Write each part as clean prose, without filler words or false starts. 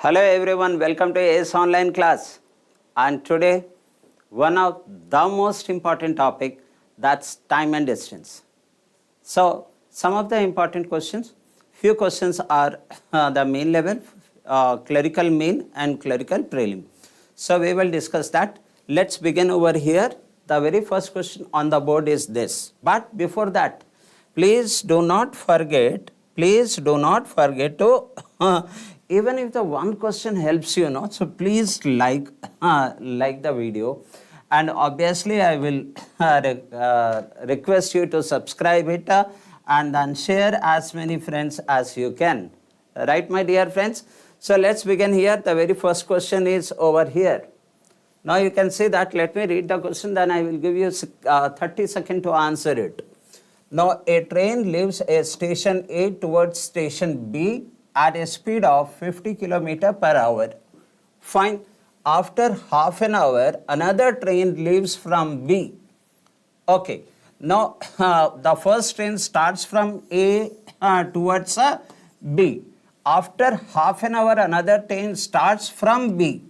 Hello everyone, welcome to ACE online class. And today, one of the most important topic, that's time and distance. So, some of the important questions, few questions are the main level, clerical main and clerical prelim. So, we will discuss that. Let's begin over here. The very first question on the board is this. But before that, please do not forget to even if the one question helps you, so please like the video, and obviously I will request you to subscribe it and then share as many friends as you can. Right, my dear friends? So let's begin here. The very first question is over here. Now you can see that. Let me read the question, then I will give you 30 seconds to answer it. Now a train leaves a station A towards station B at a speed of 50 km per hour. Fine. After half an hour, another train leaves from B. Okay. Now, the first train starts from A towards B. After half an hour, another train starts from B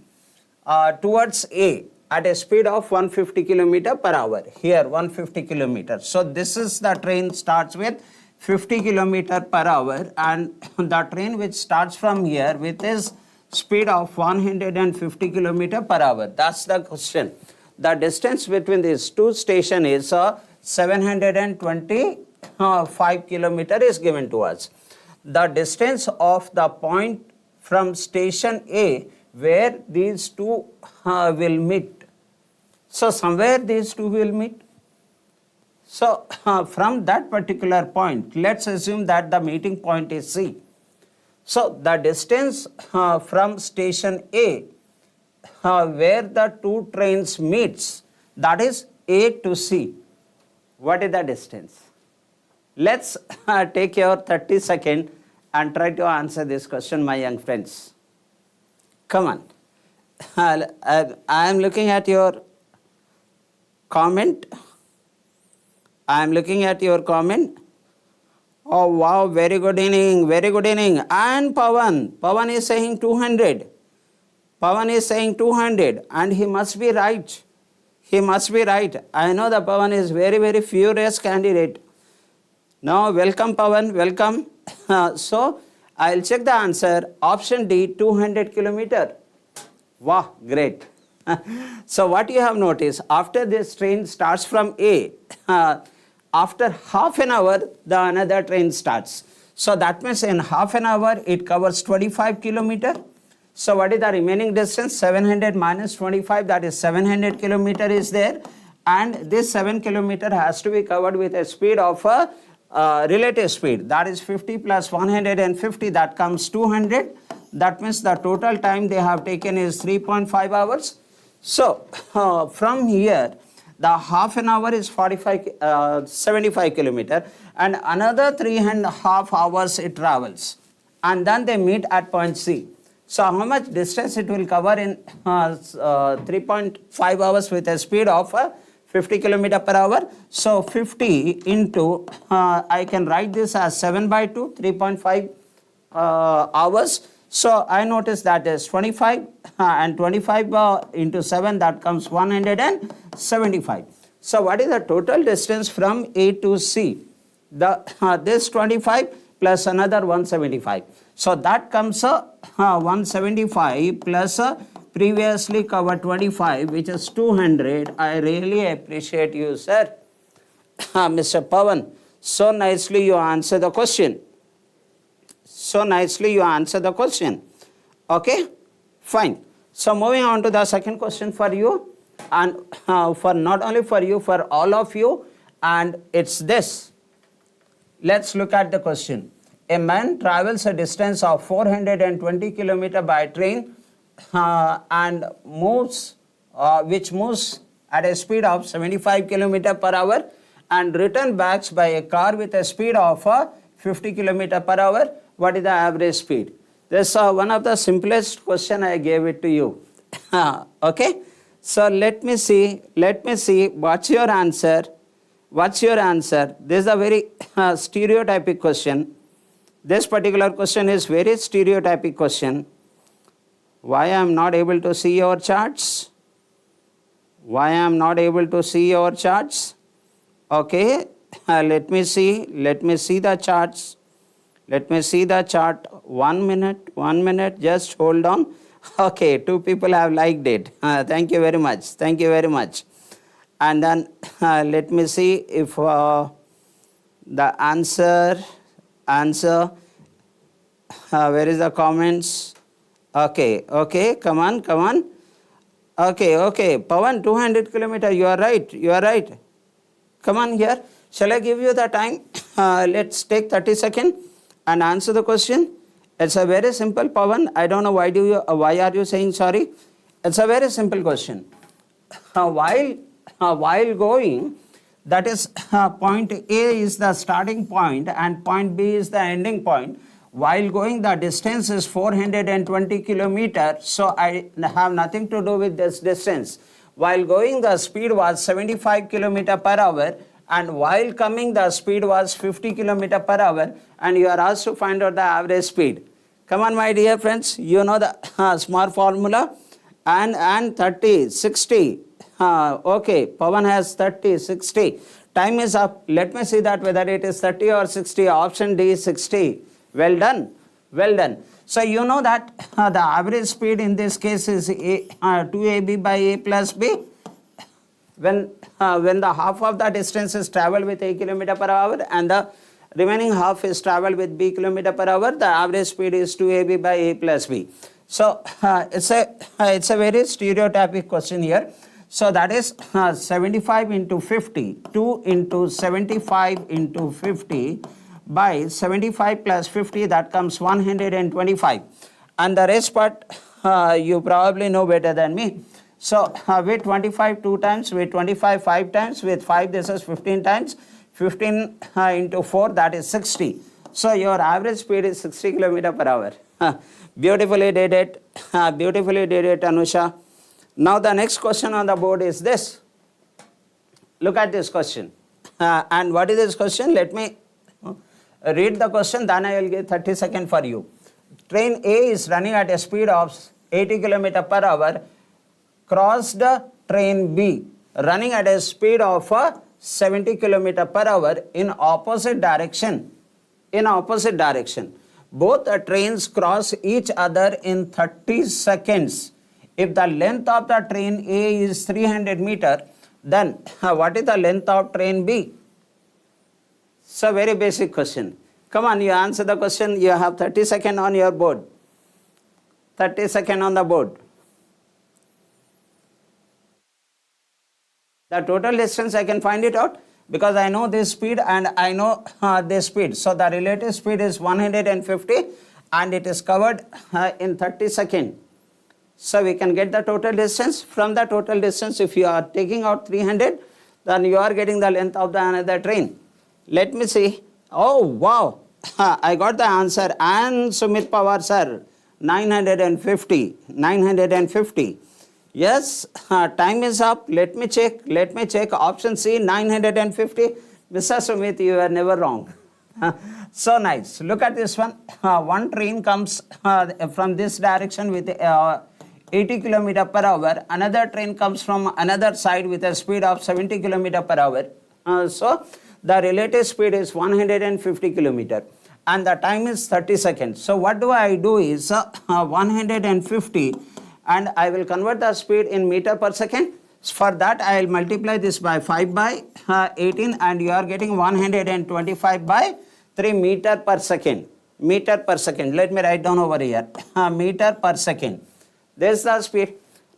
towards A at a speed of 150 km per hour. Here, 150 km. So, this is the train starts with 50 km per hour, and the train which starts from here with his speed of 150 km per hour. That's the question. The distance between these two stations is 725 km is given to us. The distance of the point from station A where these two will meet. So somewhere these two will meet. So, from that particular point, let's assume that the meeting point is C. So, the distance from station A where the two trains meets, that is A to C. What is the distance? Let's take your 30 seconds and try to answer this question, my young friends. Come on. I am looking at your comment. I am looking at your comment. Oh wow, very good evening, very good evening. And Pawan is saying 200. Pawan is saying 200 and he must be right. He must be right. I know that Pawan is very, very furious candidate. Now, welcome Pawan, welcome. So, I'll check the answer. Option D, 200 kilometer. Wow, great. So, what you have noticed, after this train starts from A, after half an hour, the another train starts. So that means in half an hour, it covers 25 kilometer. So what is the remaining distance? 700 minus 25, that is 700 kilometer is there. And this 7 kilometer has to be covered with a speed of a relative speed. That is 50 plus 150, that comes 200. That means the total time they have taken is 3.5 hours. So from here, the half an hour is 75 kilometer, and another 3.5 hours it travels, and then they meet at point C. So how much distance it will cover in 3.5 hours with a speed of 50 kilometer per hour? So 50 into, I can write this as 7 by 2, 3.5 hours. So I notice that is 25 and 25 into 7, that comes 175. So what is the total distance from A to C? This 25 plus another 175. So that comes 175 plus previously covered 25, which is 200. I really appreciate you, sir. Mr. Pawan, so nicely you answer the question. So nicely you answer the question. Okay, fine. So moving on to the second question for you, and for not only for you, for all of you, and it's this. Let's look at the question. A man travels a distance of 420 km by train and which moves at a speed of 75 km per hour and return back by a car with a speed of 50 km per hour. What is the average speed? This is one of the simplest question I gave it to you. Okay. So let me see what's your answer. What's your answer? This is a very stereotypic question. This particular question is very stereotypic question. Why I am not able to see your charts? Why I am not able to see your charts? Okay, let me see the charts. Let me see the chart. 1 minute, just hold on. Okay, 2 people have liked it. Thank you very much. And then let me see if the answer, where is the comments? Okay, come on. Okay, Pawan, 200 kilometer, you are right. Come on here. Shall I give you the time? Let's take 30 seconds and answer the question. It's a very simple, Pawan. I don't know why are you saying sorry? It's a very simple question. While going, that is point A is the starting point and point B is the ending point. While going, the distance is 420 kilometers, so I have nothing to do with this distance. While going, the speed was 75 kilometers per hour, and while coming, the speed was 50 kilometers per hour, and you are asked to find out the average speed. Come on, my dear friends, you know the smart formula. And 30, 60. Okay, Pawan has 30, 60. Time is up. Let me see that whether it is 30 or 60. Option D is 60. Well done. So you know that the average speed in this case is 2AB by A plus B. When the half of the distance is traveled with A kilometer per hour and the remaining half is traveled with B kilometer per hour, the average speed is 2AB by A plus B. So it's a very stereotypic question here. So that is 75 into 50, 2 into 75 into 50 by 75 plus 50, that comes 125. And the rest part you probably know better than me. So with 25 2 times, with 25 5 times, with 5 this is 15 times, 15 into 4, that is 60. So your average speed is 60 kilometers per hour. Beautifully did it, Anusha. Now the next question on the board is this. Look at this question. And what is this question? Let me read the question, then I will give 30 seconds for you. Train A is running at a speed of 80 km per hour, crossed train B running at a speed of 70 km per hour in opposite direction. Both the trains cross each other in 30 seconds. If the length of the train A is 300 meters, then what is the length of train B? It's a very basic question. Come on, you answer the question. You have 30 seconds on your board. 30 seconds on the board. The total distance, I can find it out because I know this speed and I know this speed. So the relative speed is 150 and it is covered in 30 seconds. So we can get the total distance. From the total distance, if you are taking out 300, then you are getting the length of the another train. Let me see. Oh, wow. I got the answer. And Sumit Pawar sir, 950. Yes, time is up. Let me check. Option C, 950. Mr. Sumit, you are never wrong. So nice. Look at this one. One train comes from this direction with 80 km per hour. Another train comes from another side with a speed of 70 km per hour. So the relative speed is 150 km and the time is 30 seconds. So what do I do is 150 and I will convert the speed in meter per second. For that I will multiply this by 5 by 18 and you are getting 125 by 3 meter per second. Let me write down over here. Meter per second. This is the speed.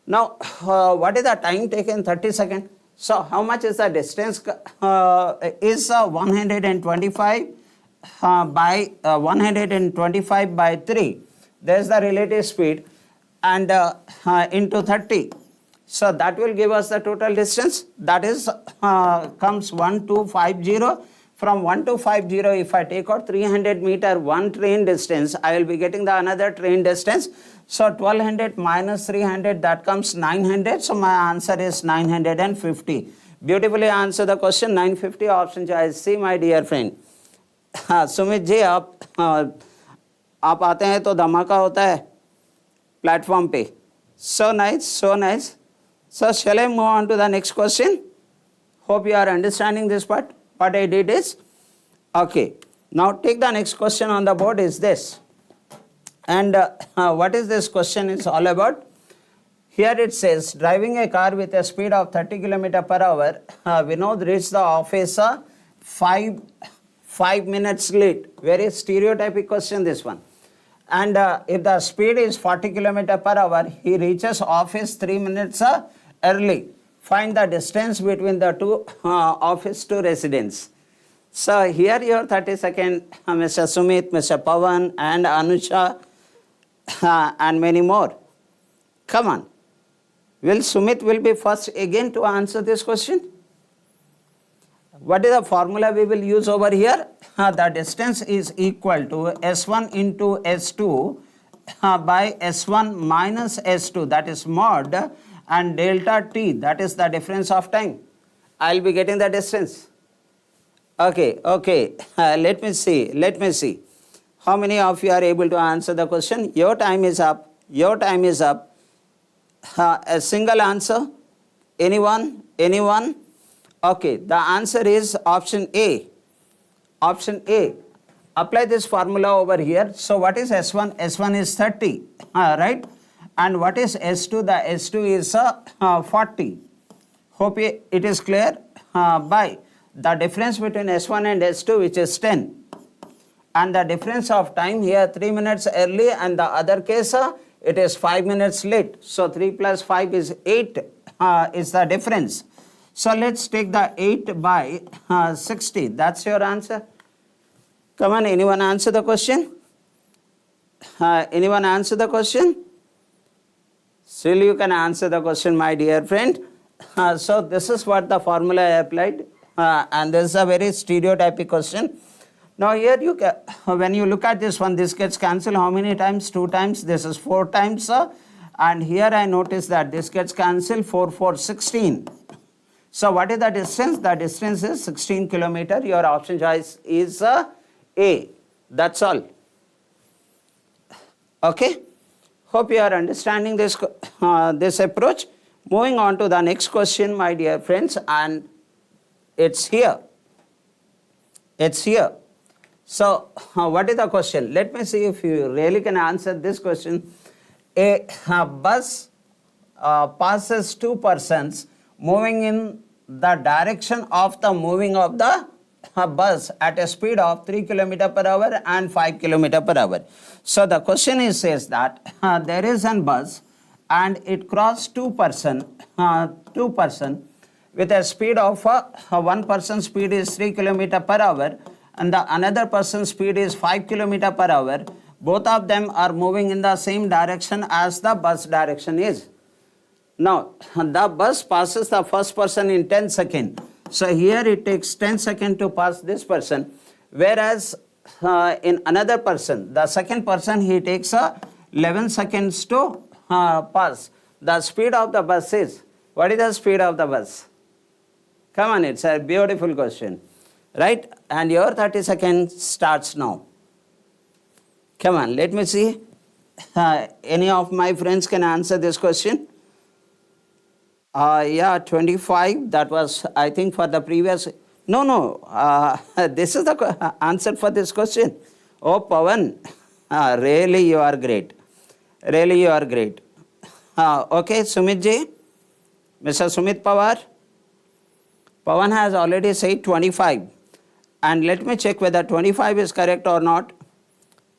Now what is the time taken? 30 seconds. So how much is the distance? Is 125 by 125 by 3. There is the relative speed and into 30. So that will give us the total distance. That is comes 1250. From 1250, if I take out 300 meter one train distance, I will be getting the another train distance. So 1200 minus 300, that comes 900. So my answer is 950. Beautifully answer the question. 950 option choice C, my dear friend. Sumit ji आप आते हैं तो धमाका होता है, platform pay. So nice, so nice. So shall I move on to the next question? Hope you are understanding this part. What I did is, okay, now take the next question on the board is this. And what is this question is all about? Here it says, driving a car with a speed of 30 km per hour, Vinod reached the office 5 minutes late. Very stereotypic question, this one. And if the speed is 40 km per hour, he reaches office 3 minutes early. Find the distance between the two office to residence. So here your 30-second, Mr. Sumit, Mr. Pawan and Anusha and many more. Come on. Will Sumit will be first again to answer this question? What is the formula we will use over here? The distance is equal to S1 into S2 by S1 minus S2, that is mod, and delta T, that is the difference of time. I will be getting the distance. Okay, let me see. How many of you are able to answer the question? Your time is up. A single answer? Anyone? Okay, the answer is option A. Apply this formula over here. So what is S1? S1 is 30, right? And what is S2? The S2 is 40. Hope it is clear. By the difference between S1 and S2, which is 10. And the difference of time here 3 minutes early, and the other case it is 5 minutes late. So 3 plus 5 is 8 is the difference. So let's take the 8 by 60. That's your answer. Come on, anyone answer the question? Anyone answer the question? Still you can answer the question, my dear friend. So this is what the formula I applied. And this is a very stereotypic question. Now here you can, when you look at this one, this gets cancelled how many times? 2 times. This is 4 times. And here I notice that this gets cancelled 4, 16. So what is the distance? The distance is 16 km. Your option choice is A. That's all. Okay. Hope you are understanding this, this approach. Moving on to the next question, my dear friends, and it's here. So what is the question? Let me see if you really can answer this question. A bus passes 2 persons moving in the direction of the moving of the bus at a speed of 3 km per hour and 5 km per hour. So the question is says that there is an bus and it crossed 2 person with a speed of one person's speed is 3 km per hour and the another person's speed is 5 km per hour. Both of them are moving in the same direction as the bus direction is. Now, the bus passes the first person in 10 seconds. So here it takes 10 seconds to pass this person. Whereas in another person, the second person, he takes 11 seconds to pass. The speed of the bus is, what is the speed of the bus? Come on, it's a beautiful question. Right? And your 30 seconds starts now. Come on, let me see. Any of my friends can answer this question? Yeah, 25. That was, I think, for the previous. No. This is the answer for this question. Oh, Pawan, really you are great. Okay, Sumit ji, Mr. Sumit Pawar. Pawan has already said 25. And let me check whether 25 is correct or not.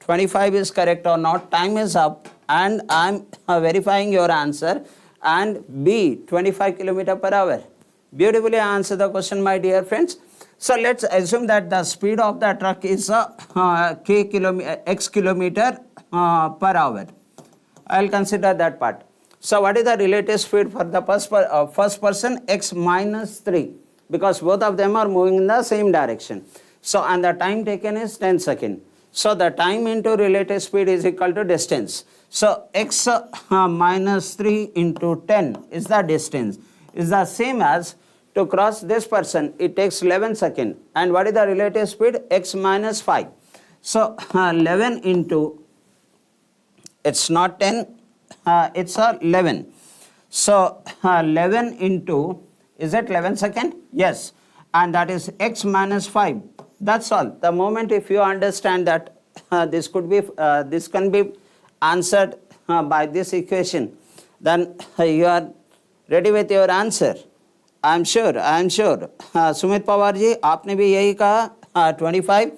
25 is correct or not. Time is up and I am verifying your answer. And B, 25 km per hour. Beautifully answer the question, my dear friends. So let's assume that the speed of the truck is x kilometer per hour. I will consider that part. So what is the relative speed for the first person? X minus 3. Because both of them are moving in the same direction. So, and the time taken is 10 seconds. So, the time into relative speed is equal to distance. So, x minus 3 into 10 is the distance. Is the same as to cross this person, it takes 11 seconds. And what is the relative speed? X minus 5. So, 11 into, it's not 10, it's 11. So 11 into, is it 11 second? Yes. And that is x minus 5. That's all. The moment if you understand that this can be answered by this equation, then you are ready with your answer. I am sure. Sumit Pawar ji, आपने भी यही कहा 25.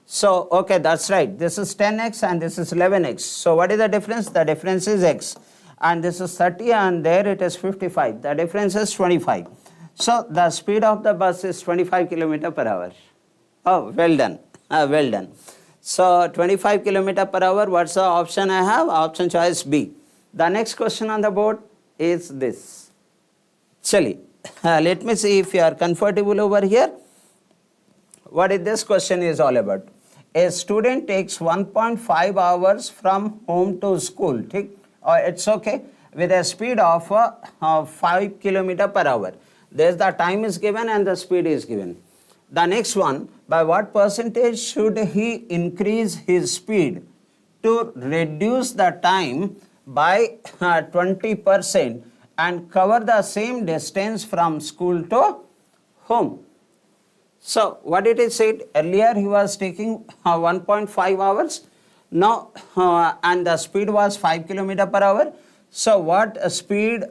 So okay, that's right. This is 10x and this is 11x. So what is the difference? The difference is x. And this is 30 and there it is 55. The difference is 25. So the speed of the bus is 25 km per hour. Oh, well done. Well done. So 25 km per hour, what's the option I have? Option choice B. The next question on the board is this. Chali, let me see if you are comfortable over here. What is this question is all about? A student takes 1.5 hours from home to school. It's okay. With a speed of 5 km per hour. There's the time is given and the speed is given. The next one, by what percentage should he increase his speed to reduce the time by 20% and cover the same distance from school to home? So what did he said? Earlier he was taking 1.5 hours. Now and the speed was 5 km per hour. So what speed,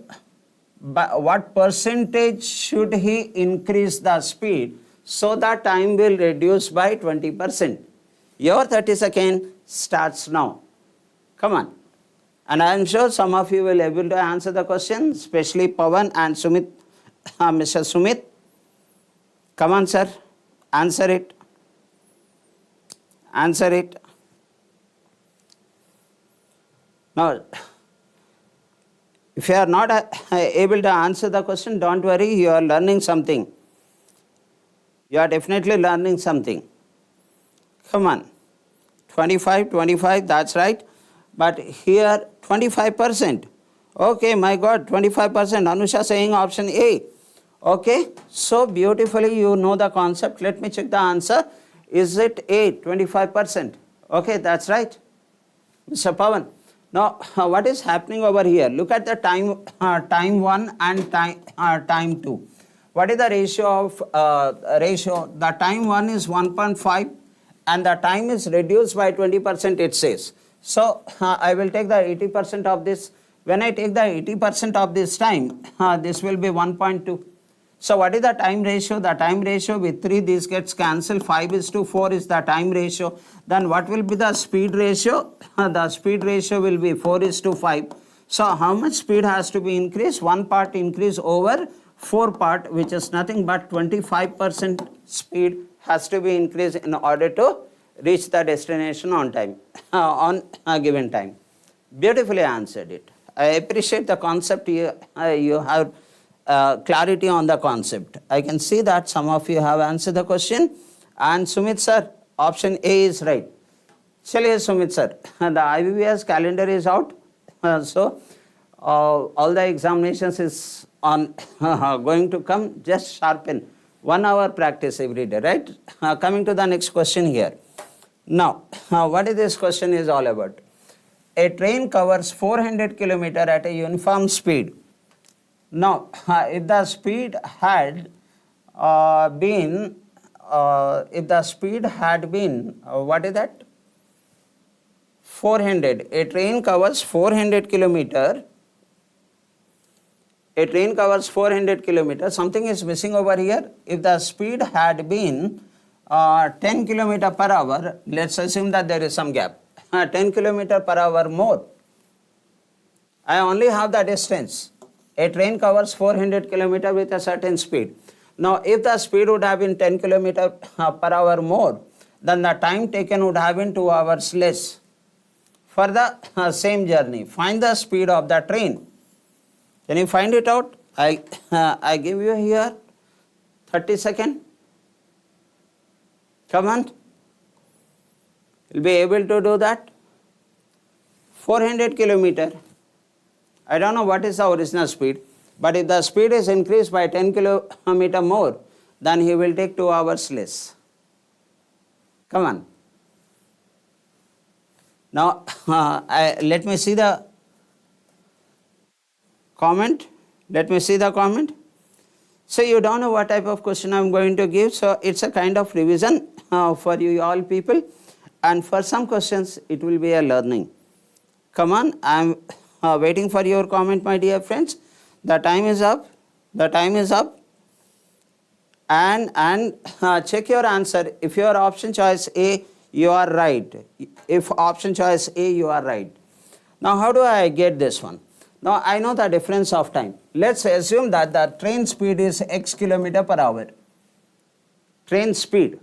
what percentage should he increase the speed so the time will reduce by 20%? Your 30 seconds starts now. Come on. And I am sure some of you will be able to answer the question, especially Pawan and Sumit, Mr. Sumit. Come on, sir. Answer it. Answer it. Now, if you are not able to answer the question, don't worry, you are learning something. You are definitely learning something. Come on. 25, that's right. But here 25%. Okay, my God, 25%. Anusha saying option A. Okay, so beautifully you know the concept. Let me check the answer. Is it A, 25%? Okay, that's right. Mr. Pawan. Now, what is happening over here? Look at the time 1 and time 2. What is the ratio of ratio? The time 1 is 1.5 and the time is reduced by 20%, it says. So, I will take the 80% of this. When I take the 80% of this time, this will be 1.2. So, what is the time ratio? The time ratio with 3, this gets cancelled. 5:4 is the time ratio. Then what will be the speed ratio? The speed ratio will be 4:5. So, how much speed has to be increased? 1 part increase over 4 part, which is nothing but 25% speed has to be increased in order to reach the destination on time, on a given time. Beautifully answered it. I appreciate the concept. You have clarity on the concept. I can see that some of you have answered the question. And Sumit sir, option A is right. Chaliye Sumit sir, the IBBS calendar is out. So all the examinations is on going to come. Just sharpen 1 hour practice every day, right? Coming to the next question here. Now, what is this question is all about? A train covers 400 km at a uniform speed. Now, if the speed had been, what is that? 400. A train covers 400 km. A train covers 400 km. Something is missing over here. If the speed had been 10 km per hour, let's assume that there is some gap. 10 km per hour more. I only have the distance. A train covers 400 km with a certain speed. Now, if the speed would have been 10 km per hour more, then the time taken would have been 2 hours less for the same journey. Find the speed of the train. Can you find it out? I give you here 30 seconds. Come on. You'll be able to do that. 400 km. I don't know what is the original speed, but if the speed is increased by 10 km more, then he will take 2 hours less. Come on. Now, let me see the Comment. Let me see the comment. So you don't know what type of question I'm going to give. So it's a kind of revision for you all people. And for some questions, it will be a learning. Come on, I'm waiting for your comment, my dear friends. The time is up. The time is up. And check your answer. If your option choice A, you are right. If option choice A, you are right. Now, how do I get this one? Now, I know the difference of time. Let's assume that the train speed is x km/h. Train speed.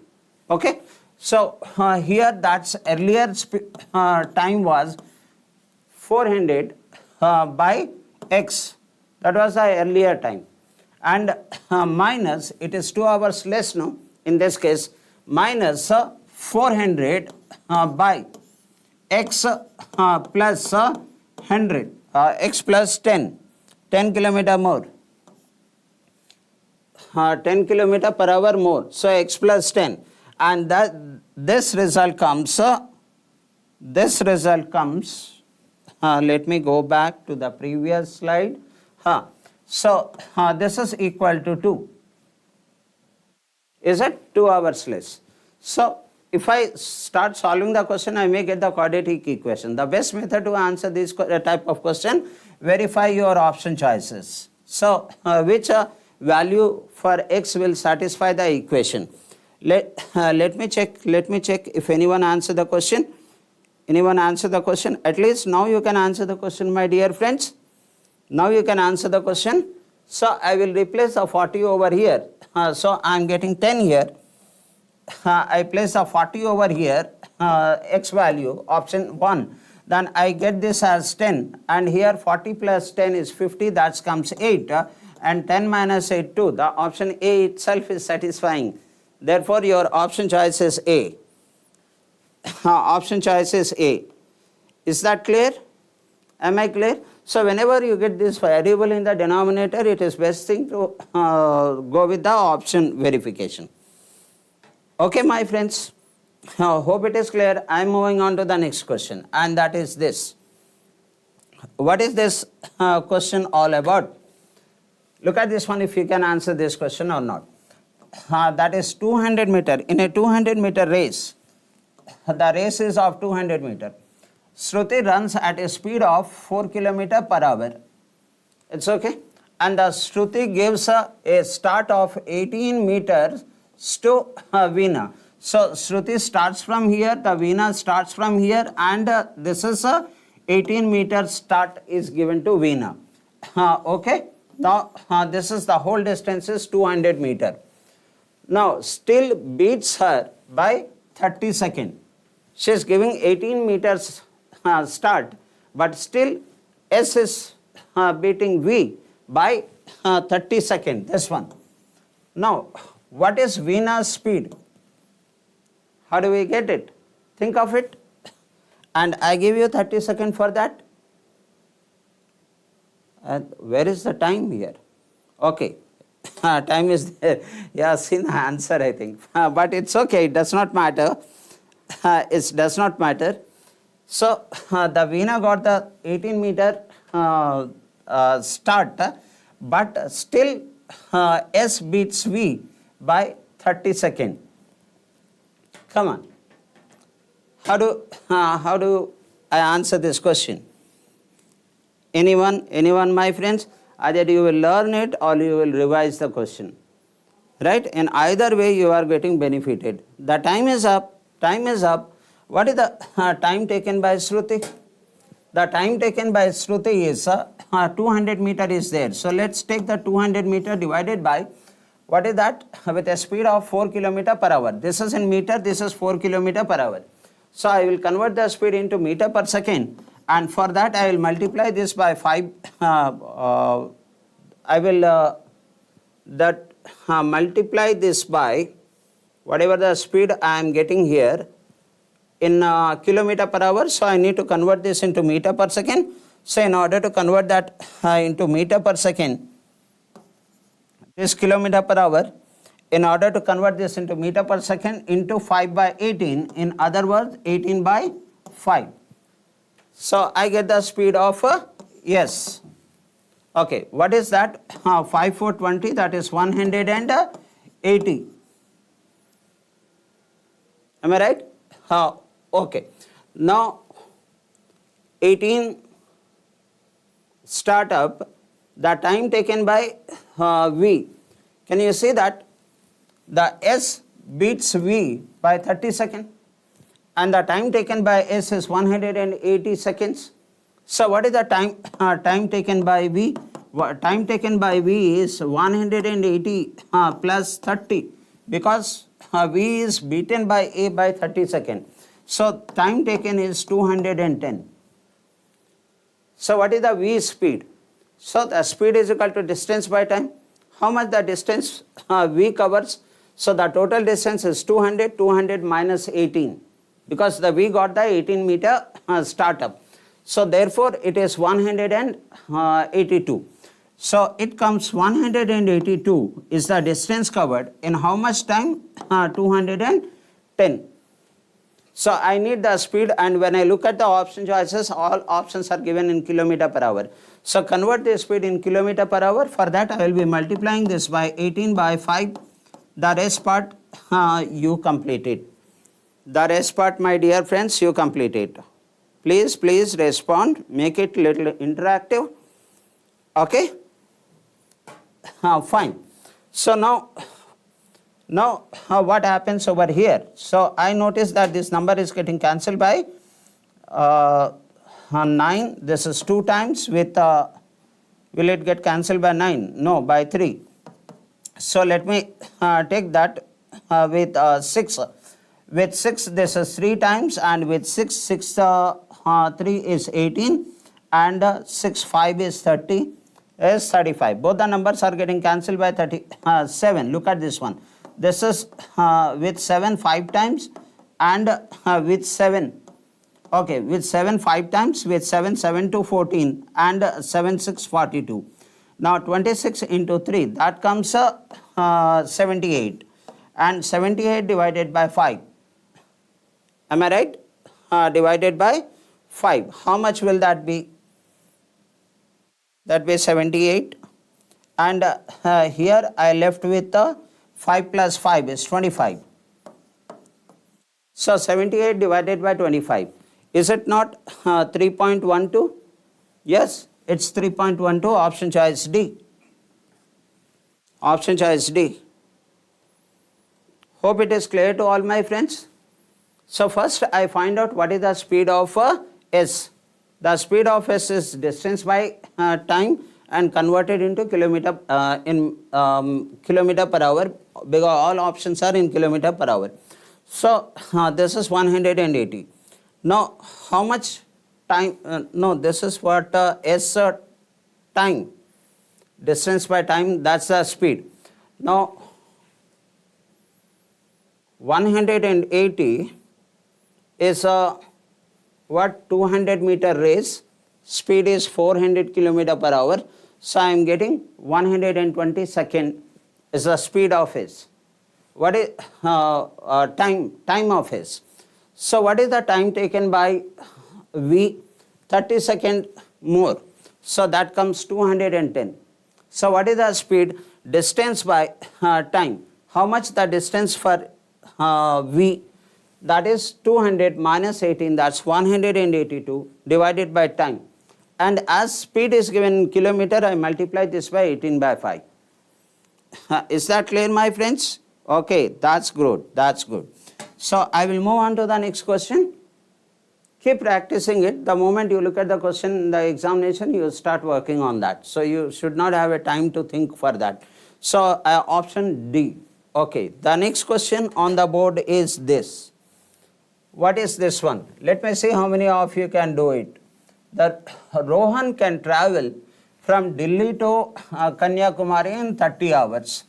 Okay. So, here that's earlier time was 400 by x. That was the earlier time. And minus, it is 2 hours less, no? In this case, minus 400 by x plus 100, x plus 10 km more, 10 km/h more, so x plus 10, and that this result comes, let me go back to the previous slide. So this is equal to 2. Is it 2 hours less? So if I start solving the question, I may get the quadratic equation. The best method to answer this type of question, verify your option choices. So which value for x will satisfy the equation? Let me check if anyone answer the question. Anyone answer the question? At least now you can answer the question, my dear friends. Now you can answer the question. So I will replace the 40 over here. So I am getting 10 here. I place a 40 over here, x value, option 1. Then I get this as 10. And here 40 plus 10 is 50. That comes 8. And 10 minus 8, 2. The option A itself is satisfying. Therefore, your option choice is A. Option choice is A. Is that clear? Am I clear? So whenever you get this variable in the denominator, it is best thing to go with the option verification. Okay, my friends. Hope it is clear. I am moving on to the next question, and that is this. What is this question all about? Look at this one, if you can answer this question or not. That is 200 meter. In a 200 meter race, the race is of 200 meter. Shruti runs at a speed of 4 km/h. It's okay. And the Shruti gives a start of 18 meters to Veena. So Shruti starts from here, the Veena starts from here, and this is a 18 meter start is given to Veena. Okay. Now this is the whole distance is 200 meter. Now still beats her by 30 seconds. She is giving 18 meters start, but still S is beating V by 30 seconds, this one. Now, what is Veena's speed? How do we get it? Think of it. And I give you 30 seconds for that. Where is the time here? Okay. Time is there. Yeah, seen the answer, I think. But it's okay. It does not matter. It does not matter. So the Veena got the 18 meter start, but still S beats V by 30 seconds. Come on. How do I answer this question? Anyone, my friends? Either you will learn it or you will revise the question. Right? In either way, you are getting benefited. The time is up. Time is up. What is the time taken by Shruti? The time taken by Shruti is 200 meter is there. So let's take the 200 meter divided by, what is that? With a speed of 4 km/h. This is in meter, this is 4 km/h. So I will convert the speed into meter per second, and for that I will multiply this by 5. I will multiply this by whatever the speed I am getting here in km/h. So I need to convert this into meter per second. So in order to convert that into meter per second, this km/h, in order to convert this into meter per second into 5 by 18, in other words 18 by 5. So I get the speed of yes. Okay, what is that? 5 4 20, that is 180. Am I right? Okay. Now 18 startup, the time taken by V. Can you see that the S beats V by 30 seconds and the time taken by S is 180 seconds. So what is the time taken by V? Time taken by V is 180 plus 30 because V is beaten by A by 30 seconds. So time taken is 210. So what is the V speed? So the speed is equal to distance by time. How much the distance V covers? So the total distance is 200, 200 minus 18 because the V got the 18 meter startup. So therefore it is 182. So it comes 182 is the distance covered in how much time? 210. So I need the speed, and when I look at the option choices, all options are given in kilometer per hour. So convert the speed in kilometer per hour. For that I will be multiplying this by 18 by 5. The rest part you complete it. The rest part, my dear friends, you complete it. Please respond. Make it little interactive. Okay. Fine. So now what happens over here? So I notice that this number is getting cancelled by 9. This is 2 times with will it get cancelled by 9? No, by 3. So let me take that with 6. With 6 this is 3 times, and with 6 3 is 18 and 6 5 is 30 is 35. Both the numbers are getting cancelled by 37. Look at this one. This is with 7 5 times and with 7. Okay, with 7 5 times, with 7 7 to 14 and 7 6 42. Now 26 into 3, that comes 78, and 78 divided by 5. Am I right? Divided by 5. How much will that be? That be 78. And here I left with 5 plus 5 is 25. So 78 divided by 25. Is it not 3.12? Yes, it's 3.12. Option choice D. Option choice D. Hope it is clear to all my friends. So first I find out what is the speed of S. The speed of S is distance by time and converted into kilometer kilometer per hour, because all options are in kilometer per hour. So this is 180. Now how much time? No, this is what S time. Distance by time, that's the speed. Now 180 is a 200 meter race. Speed is 400 kilometer per hour. So I am getting 120 second is the speed of S. What is time of S? So what is the time taken by V? 30 second more. So that comes 210. So what is the speed? Distance by time. How much the distance for V? That is 200 minus 18, that's 182 divided by time. And as speed is given in kilometer, I multiply this by 18 by 5. Is that clear, my friends? Okay, that's good. That's good. So I will move on to the next question. Keep practicing it. The moment you look at the question in the examination, you start working on that. So you should not have a time to think for that. So option D. Okay, the next question on the board is this. What is this one? Let me see how many of you can do it. That Rohan can travel from Delhi to Kanyakumari in 30 hours.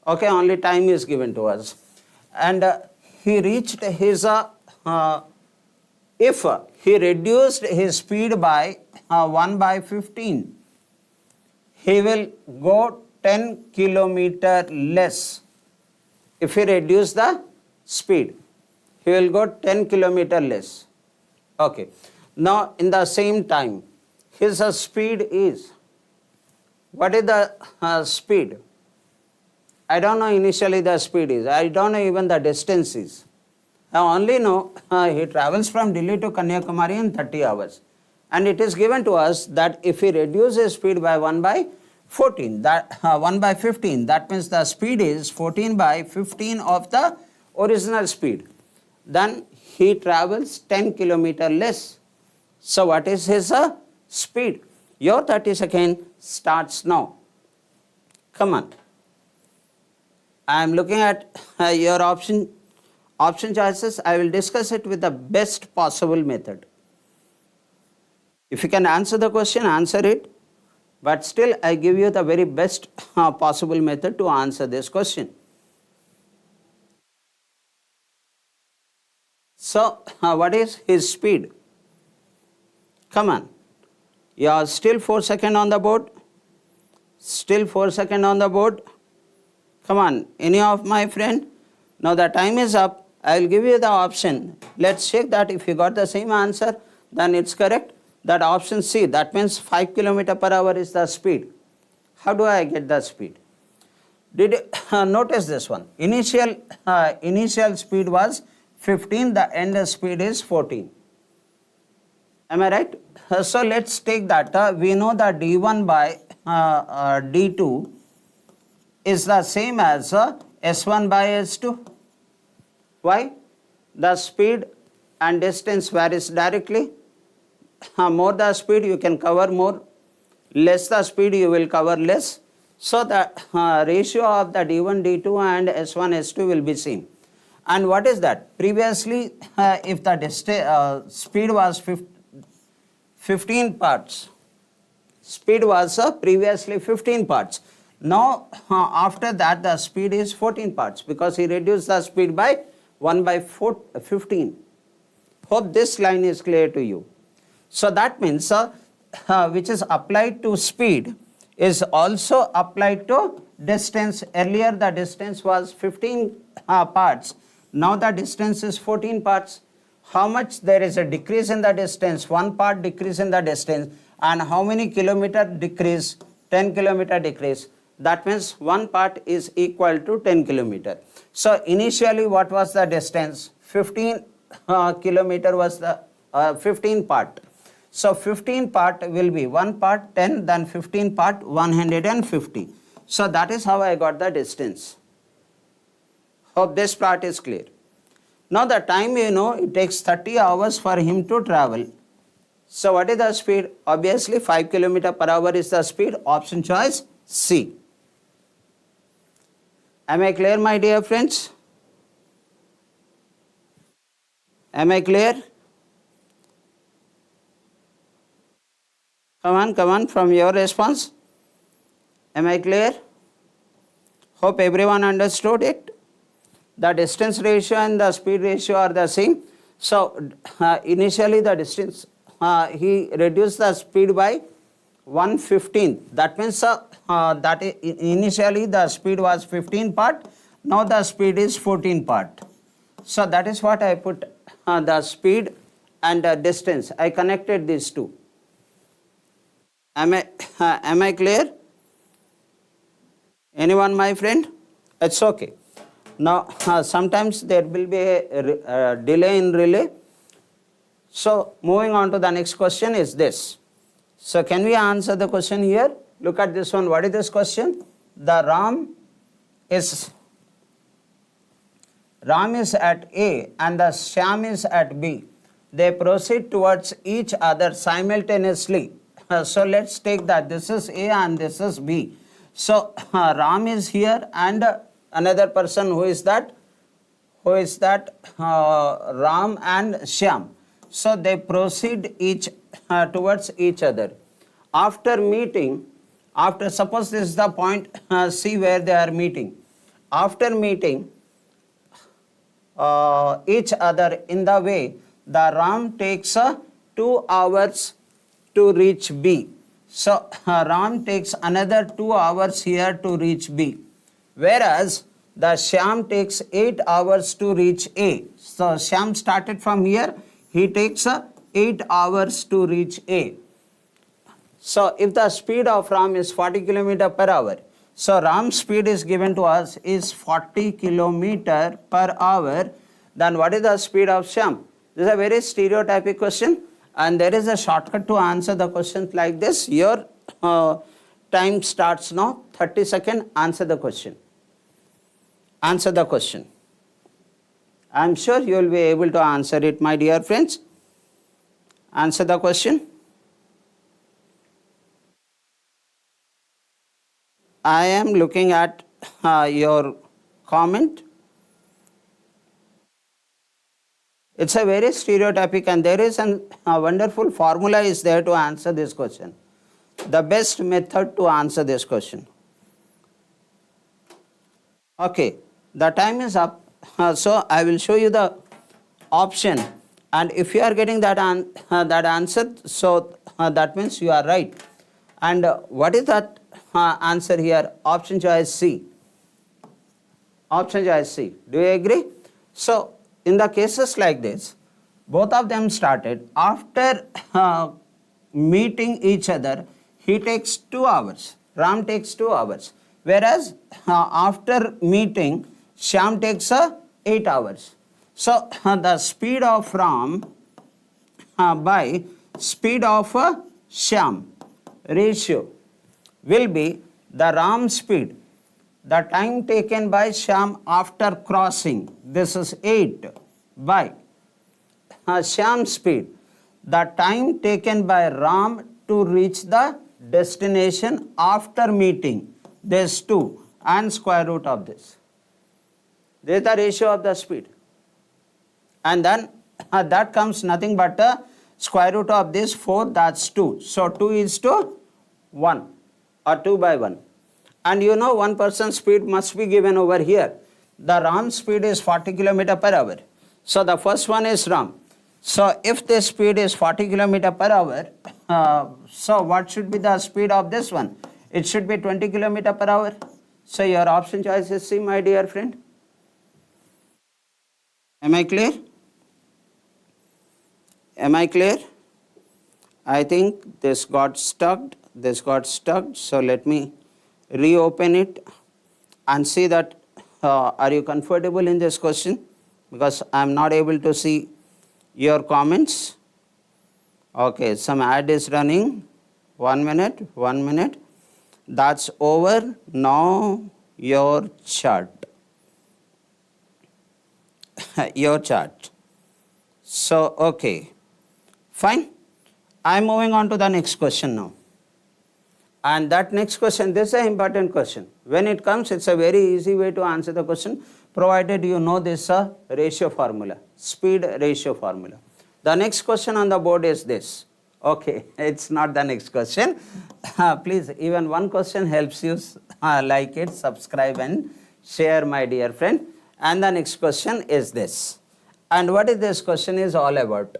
Okay, only time is given to us. And he reached his, if he reduced his speed by 1 by 15, he will go 10 kilometer less. If he reduce the speed, he will go 10 kilometer less. Okay. Now in the same time, his speed is What is the speed? I don't know initially the speed is. I don't know even the distance is. I only know he travels from Delhi to Kanyakumari in 30 hours. And it is given to us that if he reduces speed by 1 by 14, that 1 by 15, that means the speed is 14 by 15 of the original speed. Then he travels 10 kilometer less. So what is his speed? Your 30 second starts now. Come on. I am looking at your option choices. I will discuss it with the best possible method. If you can answer the question, answer it. But still, I give you the very best possible method to answer this question. So, what is his speed? Come on. You are still 4 seconds on the board. Still 4 seconds on the board. Come on, any of my friend? Now the time is up. I will give you the option. Let's check that if you got the same answer, then it's correct. That option C, that means 5 km per hour is the speed. How do I get the speed? Did you notice this one? Initial speed was 15, the end speed is 14. Am I right? So let's take that. We know that d1 by d2 is the same as s1 by s2. Why? The speed and distance varies directly. More the speed you can cover more, less the speed you will cover less. So the ratio of the d1, d2 and s1, s2 will be same. And what is that? Previously, if the speed was 15 parts, speed was previously 15 parts. Now, after that, the speed is 14 parts because he reduced the speed by 1 by 15. Hope this line is clear to you. So that means which is applied to speed is also applied to distance. Earlier the distance was 15 parts. Now the distance is 14 parts. How much there is a decrease in the distance? 1 part decrease in the distance. And how many kilometer decrease? 10 kilometer decrease. That means 1 part is equal to 10 kilometer. So initially what was the distance? 15 kilometer was the 15 part. So 15 part will be 1 part 10, then 15 part 150. So that is how I got the distance. Hope this part is clear. Now the time, you know, it takes 30 hours for him to travel. So what is the speed? Obviously 5 km per hour is the speed. Option choice C. Am I clear, my dear friends? Am I clear? Come on, from your response. Am I clear? Hope everyone understood it. The distance ratio and the speed ratio are the same. So, initially the distance, he reduced the speed by 1/15. That means that initially the speed was 15 part. Now the speed is 14 part. So that is what I put the speed and the distance. I connected these two. Am I clear? Anyone, my friend? It's okay. Now, sometimes there will be a delay in relay. So, moving on to the next question is this. So, can we answer the question here? Look at this one. What is this question? The Ram is at A and the Shyam is at B. They proceed towards each other simultaneously. So, let's take that. This is A and this is B. So, Ram is here and another person who is that? Ram and Shyam. So, they proceed towards each other. After meeting, suppose this is the point C where they are meeting. After meeting each other in the way, the Ram takes 2 hours to reach B. So, Ram takes another 2 hours here to reach B. Whereas, the Shyam takes 8 hours to reach A. So, Shyam started from here. He takes 8 hours to reach A. So if the speed of Ram is 40 kilometer per hour, so Ram's speed is given to us is 40 kilometer per hour, then what is the speed of Shyam? This is a very stereotypic question, and there is a shortcut to answer the questions like this. Your time starts now, 30 seconds, answer the question. Answer the question. I am sure you will be able to answer it, my dear friends. Answer the question. I am looking at your comment. It's a very stereotypic, and there is a wonderful formula is there to answer this question. The best method to answer this question. Okay, the time is up. So I will show you the option, and if you are getting that answer, so that means you are right. And what is that answer here? Option choice C. Option choice C. Do you agree? So in the cases like this, both of them started after meeting each other. He takes 2 hours. Ram takes 2 hours. Whereas after meeting, Shyam takes 8 hours. So the speed of Ram by speed of Shyam ratio will be the Ram speed, the time taken by Shyam after crossing, this is 8, by Shyam speed, the time taken by Ram to reach the destination after meeting, this 2, and square root of this. This is the ratio of the speed. And then that comes nothing but square root of this 4, that's 2. So 2 is to 1 or 2 by 1. And you know one person's speed must be given over here. The Ram speed is 40 kilometer per hour. So the first one is Ram. So if the speed is 40 kilometer per hour, so what should be the speed of this one? It should be 20 kilometer per hour. So your option choice is C, my dear friend. Am I clear? Am I clear? I think this got stuck. This got stuck. So let me reopen it and see that are you comfortable in this question? Because I am not able to see your comments. Okay, some ad is running. 1 minute, 1 minute. That's over. Now your chart. Your chart. So, okay. Fine. I'm moving on to the next question now. And that next question, this is an important question. When it comes, it's a very easy way to answer the question, provided you know this ratio formula, speed ratio formula. The next question on the board is this. Okay, it's not the next question. Please, even one question helps you like it, subscribe and share, my dear friend. And the next question is this. And what is this question is all about?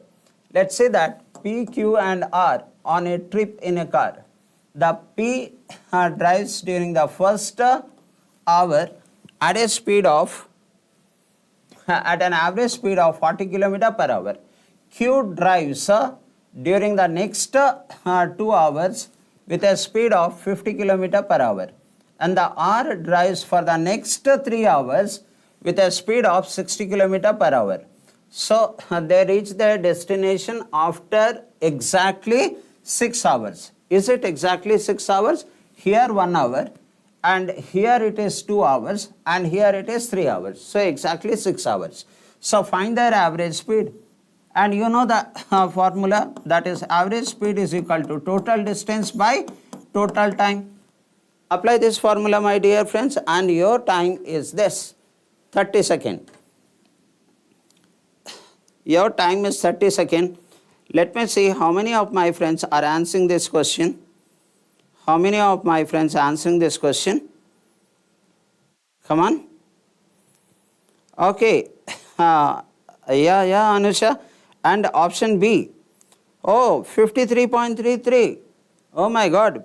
Let's say that P, Q and R on a trip in a car. The P drives during the first hour at a speed of, at an average speed of 40 kilometer per hour. Q drives during the next 2 hours with a speed of 50 kilometer per hour. And the R drives for the next 3 hours with a speed of 60 kilometer per hour. So they reach their destination after exactly 6 hours. Is it exactly 6 hours? Here 1 hour, and here it is 2 hours, and here it is 3 hours. So exactly 6 hours. So find their average speed. And you know the formula, that is average speed is equal to total distance by total time. Apply this formula, my dear friends, and your time is this, 30 seconds. Your time is 30 seconds. Let me see how many of my friends are answering this question. How many of my friends are answering this question? Come on. Okay. Yeah, Anusha. And option B. Oh, 53.33. Oh my God.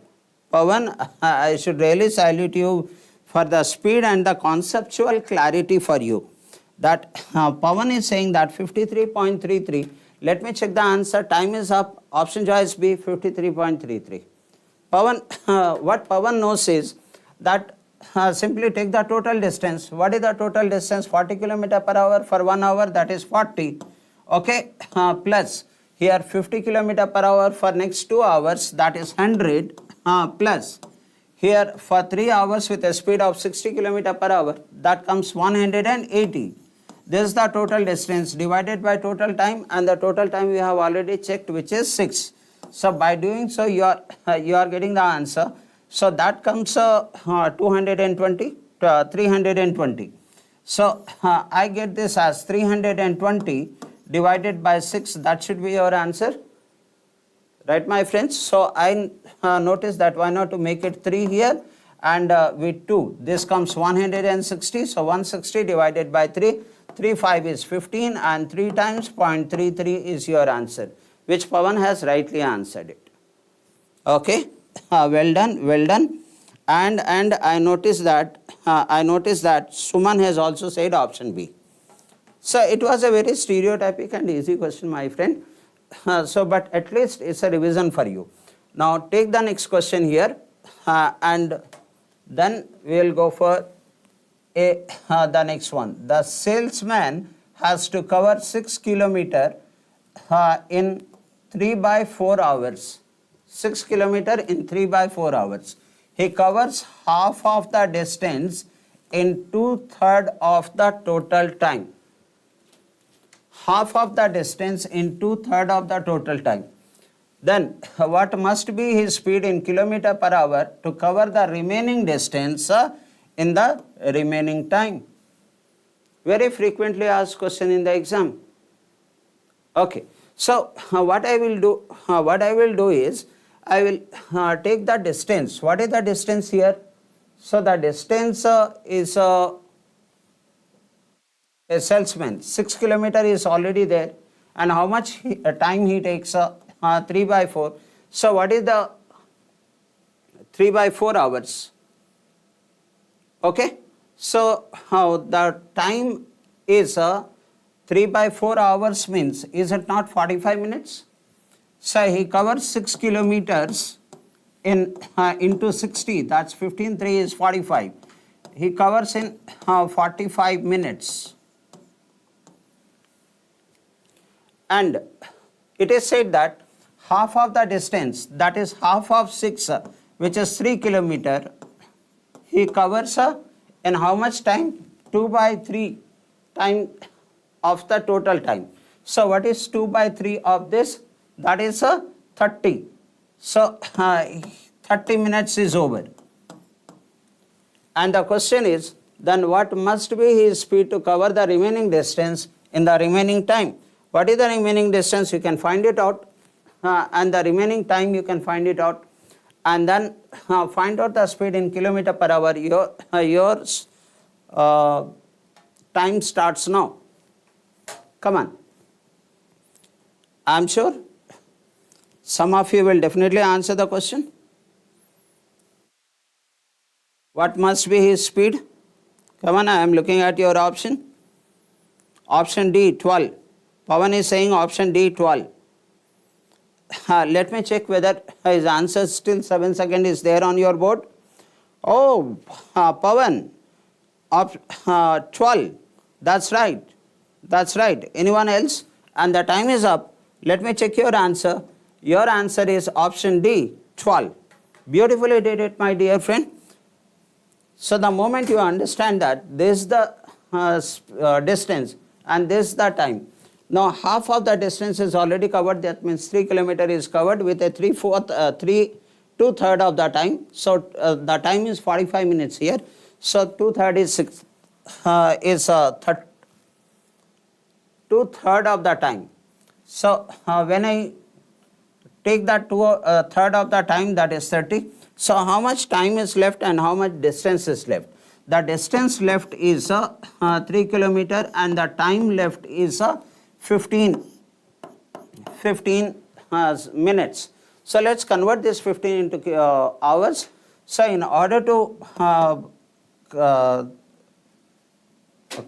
Pawan, I should really salute you for the speed and the conceptual clarity for you. That Pawan is saying that 53.33. Let me check the answer. Time is up. Option choice B, 53.33. Pawan, what Pawan knows is that simply take the total distance. What is the total distance? 40 kilometer per hour for 1 hour, that is 40. Okay, plus here 50 kilometer per hour for next 2 hours, that is 100, plus here for 3 hours with a speed of 60 kilometer per hour, that comes 180. This is the total distance divided by total time, and the total time we have already checked, which is 6. So by doing so, you are getting the answer. So that comes 220, 320. So I get this as 320 divided by 6. That should be your answer. Right, my friends? So I notice that why not to make it 3 here, and with 2, this comes 160. So 160 divided by 3, 35 is 15, and 3 times 0.33 is your answer, which Pawan has rightly answered it. Okay, well done, well done. And I noticed that Suman has also said option B. So it was a very stereotypic and easy question, my friend. But at least it's a revision for you. Now take the next question here, and then we will go for the next one. The salesman has to cover 6 kilometer in 3 by 4 hours. 6 kilometer in 3 by 4 hours. He covers half of the distance in 2/3 of the total time. Half of the distance in 2/3 of the total time. Then what must be his speed in kilometer per hour to cover the remaining distance in the remaining time? Very frequently asked question in the exam. Okay, so what I will do is I will take the distance. What is the distance here? So the distance is a salesman. 6 kilometer is already there, and how much time he takes? 3 by 4. So what is the 3 by 4 hours? Okay, so the time is 3 by 4 hours means, is it not 45 minutes? So he covers 6 kilometers in into 60, that's 15, 3 is 45. He covers in 45 minutes. And it is said that half of the distance, that is half of 6, which is 3 kilometer, he covers in how much time? 2 by 3 time of the total time. So what is 2 by 3 of this? That is 30. So 30 minutes is over. And the question is, then what must be his speed to cover the remaining distance in the remaining time? What is the remaining distance? You can find it out. And the remaining time you can find it out. And then find out the speed in kilometer per hour. Your time starts now. Come on. I'm sure some of you will definitely answer the question. What must be his speed? Come on, I am looking at your option. Option D, 12. Pawan is saying option D, 12. Let me check whether his answer still 7 seconds is there on your board. Oh, Pawan, 12. That's right. That's right. Anyone else? And the time is up. Let me check your answer. Your answer is option D, 12. Beautifully did it, my dear friend. So the moment you understand that this is the distance and this is the time. Now half of the distance is already covered. That means 3 kilometer is covered with a 2/3 of the time. So the time is 45 minutes here. So 2/3 is 6 is 2/3 of the time. So when I take that 2/3 of the time, that is 30. So how much time is left and how much distance is left? The distance left is 3 kilometer and the time left is 15 minutes. So let's convert this 15 into hours. So in order to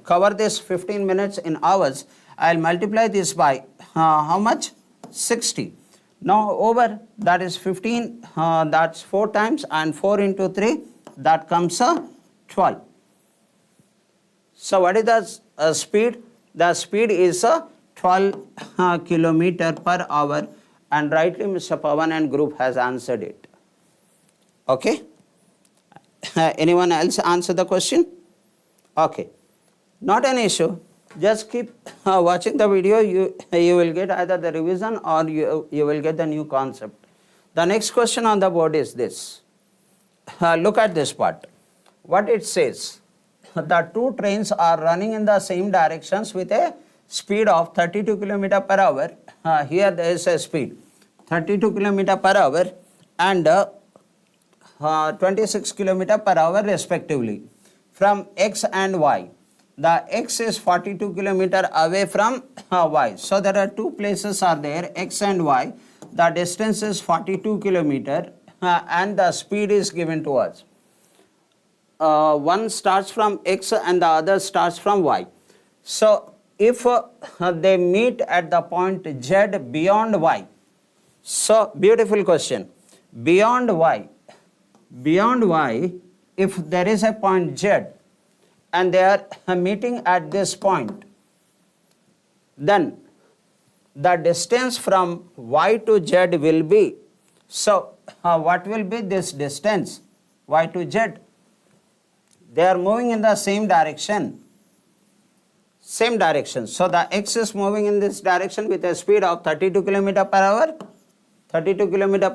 cover this 15 minutes in hours, I'll multiply this by how much? 60. Now over, that is 15, that's 4 times, and 4 into 3, that comes 12. So what is the speed? The speed is 12 kilometer per hour, and rightly Mr. Pawan and group has answered it. Okay? Anyone else answer the question? Okay. Not an issue. Just keep watching the video. You will get either the revision or you will get the new concept. The next question on the board is this. Look at this part. What it says. The two trains are running in the same directions with a speed of 32 km per hour. Here there is a speed 32 km per hour and 26 km per hour respectively from X and Y. The X is 42 km away from Y. So there are two places are there, X and Y. The distance is 42 km and the speed is given to us. One starts from X and the other starts from Y. So if they meet at the point Z beyond Y. So beautiful question. Beyond Y, if there is a point Z and they are meeting at this point, then the distance from Y to Z will be, so what will be this distance, Y to Z? They are moving in the same direction. So the X is moving in this direction with a speed of 32 km per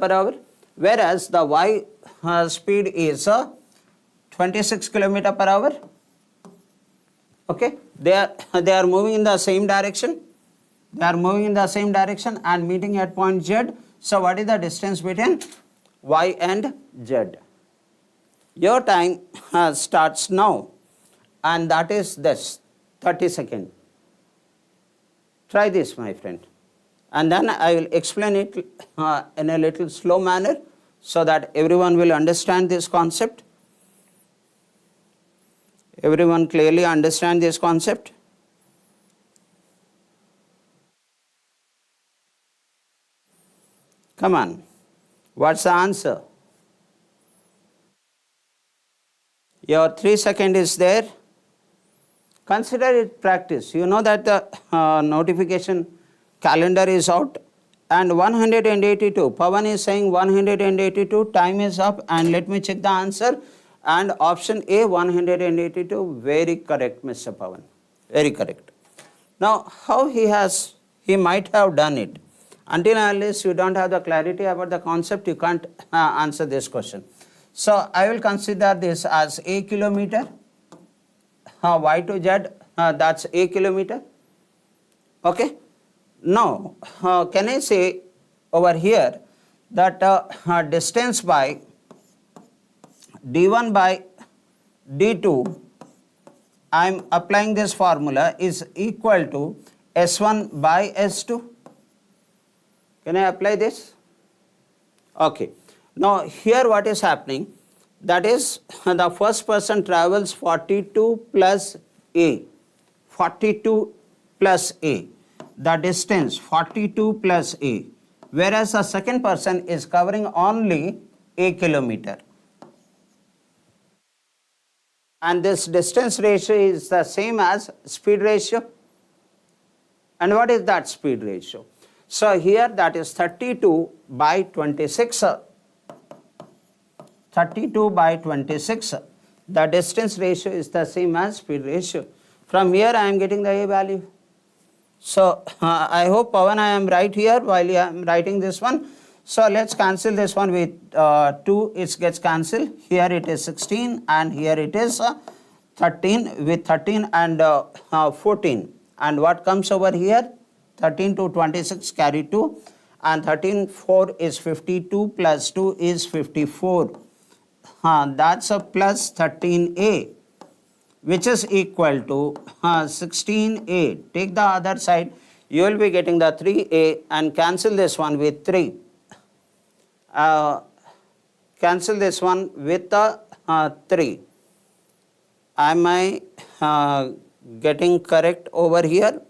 hour, whereas the Y speed is 26 km per hour. Okay, they are moving in the same direction. And meeting at point Z. So what is the distance between Y and Z? Your time starts now, and that is this 30 seconds. Try this, my friend, and then I will explain it in a little slow manner so that everyone will understand this concept. Everyone clearly understand this concept? Come on, what's the answer? Your 3 seconds is there. Consider it practice. You know that the notification calendar is out, and 182. Pawan is saying 182. Time is up, and let me check the answer. And option A, 182, very correct, Mr. Pawan, very correct. Now, how he might have done it. Until unless you don't have the clarity about the concept, you can't answer this question. So, I will consider this as a kilometer, Y to Z, that's a kilometer. Okay. Now, can I say over here that distance by d1 by d2, I am applying this formula, is equal to s1 by s2. Can I apply this? Okay. Now here what is happening, that is the first person travels 42 plus A. 42 plus A. The distance 42 plus A. Whereas the second person is covering only a kilometer. And this distance ratio is the same as speed ratio. And what is that speed ratio? So here that is 32 by 26. 32 by 26. The distance ratio is the same as speed ratio. From here I am getting the A value. So I hope, Pawan, I am right here while I am writing this one. So let's cancel this one with 2, it gets cancelled. Here it is 16 and here it is 13, with 13 and 14. And what comes over here? 13 to 26 carry 2, and 13, 4 is 52 plus 2 is 54. That's a plus 13A, which is equal to 16A. Take the other side, you will be getting the 3A and cancel this one with 3. Cancel this one with the 3. Am I getting correct over here?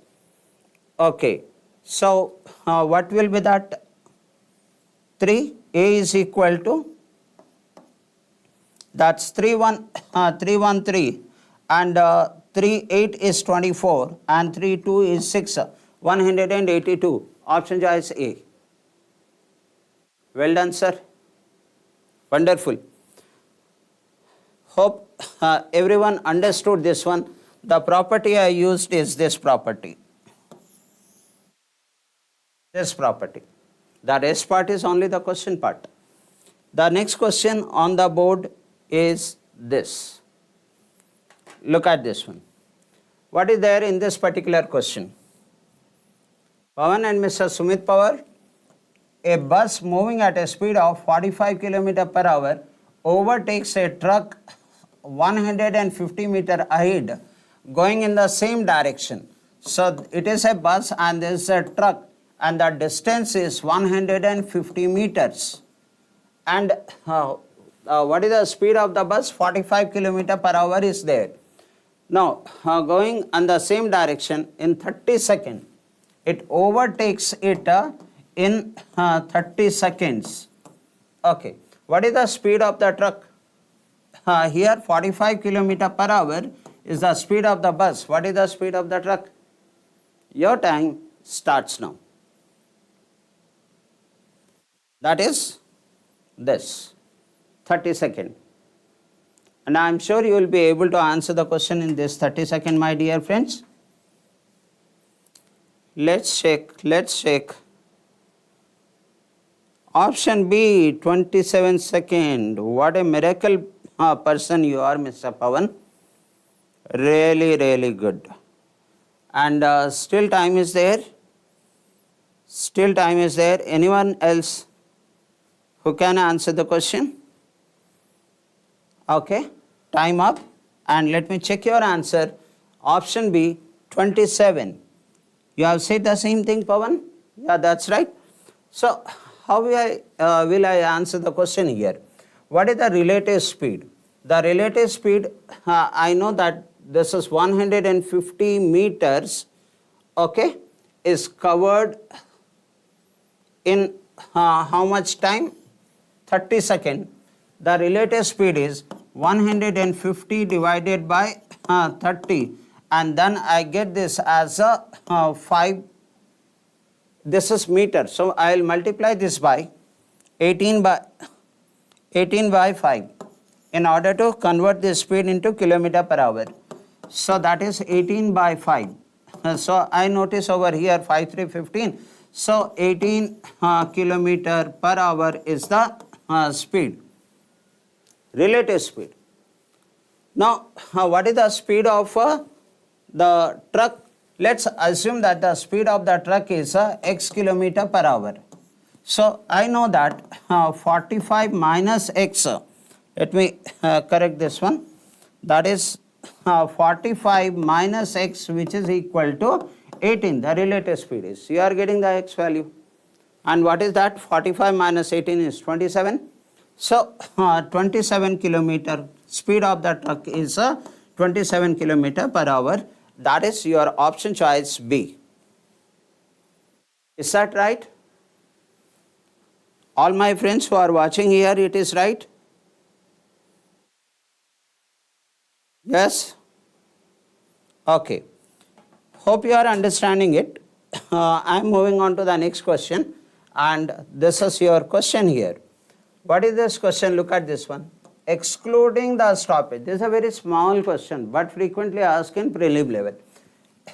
Okay. So what will be that? 3, A is equal to, that's 313, and 38 is 24, and 32 is 6, 182. Option choice A. Well done, sir. Wonderful. Hope everyone understood this one. The property I used is this property. This property. The rest part is only the question part. The next question on the board is this. Look at this one. What is there in this particular question? Pawan and Mr. Sumit Pawar, a bus moving at a speed of 45 km per hour overtakes a truck 150 meter ahead going in the same direction. So it is a bus and there is a truck and the distance is 150 meters. And what is the speed of the bus? 45 km per hour is there. Now, going in the same direction in 30 seconds, it overtakes it in 30 seconds. Okay. What is the speed of the truck? Here 45 km per hour is the speed of the bus. What is the speed of the truck? Your time starts now. That is this, 30 seconds. And I am sure you will be able to answer the question in this 30 seconds, my dear friends. Let's check. Option B, 27 seconds. What a miracle person you are, Mr. Pawan. Really, really good. And still time is there. Still time is there. Anyone else who can answer the question? Okay, time up. And let me check your answer. Option B, 27. You have said the same thing, Pawan? Yeah, that's right. So, how will I answer the question here? What is the relative speed? The relative speed, I know that this is 150 meters, okay, is covered in how much time? 30 seconds. The relative speed is 150 divided by 30, and then I get this as a 5. This is meter, so I will multiply this by 18 by 5 in order to convert this speed into kilometer per hour. So that is 18 by 5. So I notice over here 5 3 15. So 18 kilometer per hour is the speed, relative speed. Now, what is the speed of the truck? Let's assume that the speed of the truck is x kilometer per hour. So I know that 45 minus x, let me correct this one, that is 45 minus x, which is equal to 18, the relative speed is. You are getting the x value. And what is that? 45 minus 18 is 27. So 27 kilometer speed of the truck is 27 kilometer per hour. That is your option choice B. Is that right? All my friends who are watching here, it is right? Yes? Okay. Hope you are understanding it. I am moving on to the next question. And this is your question here. What is this question? Look at this one. Excluding the stoppage. This is a very small question, but frequently asked in prelim level.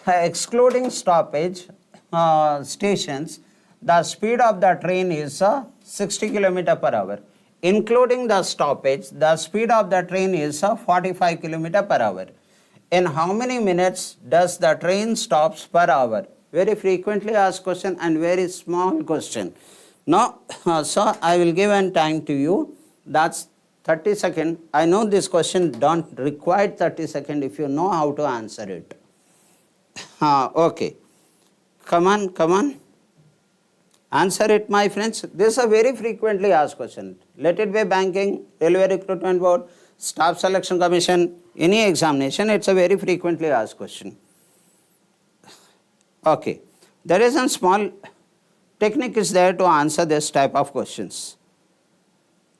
Excluding stoppage stations, the speed of the train is 60 km per hour. Including the stoppage, the speed of the train is 45 km per hour. In how many minutes does the train stops per hour? Very frequently asked question and very small question. Now, so I will give an time to you. That's 30 seconds. I know this question don't require 30 seconds if you know how to answer it. Okay. Come on. Answer it, my friends. This is a very frequently asked question. Let it be banking, railway recruitment board, staff selection commission, any examination, it's a very frequently asked question. Okay. There is a small technique is there to answer this type of questions.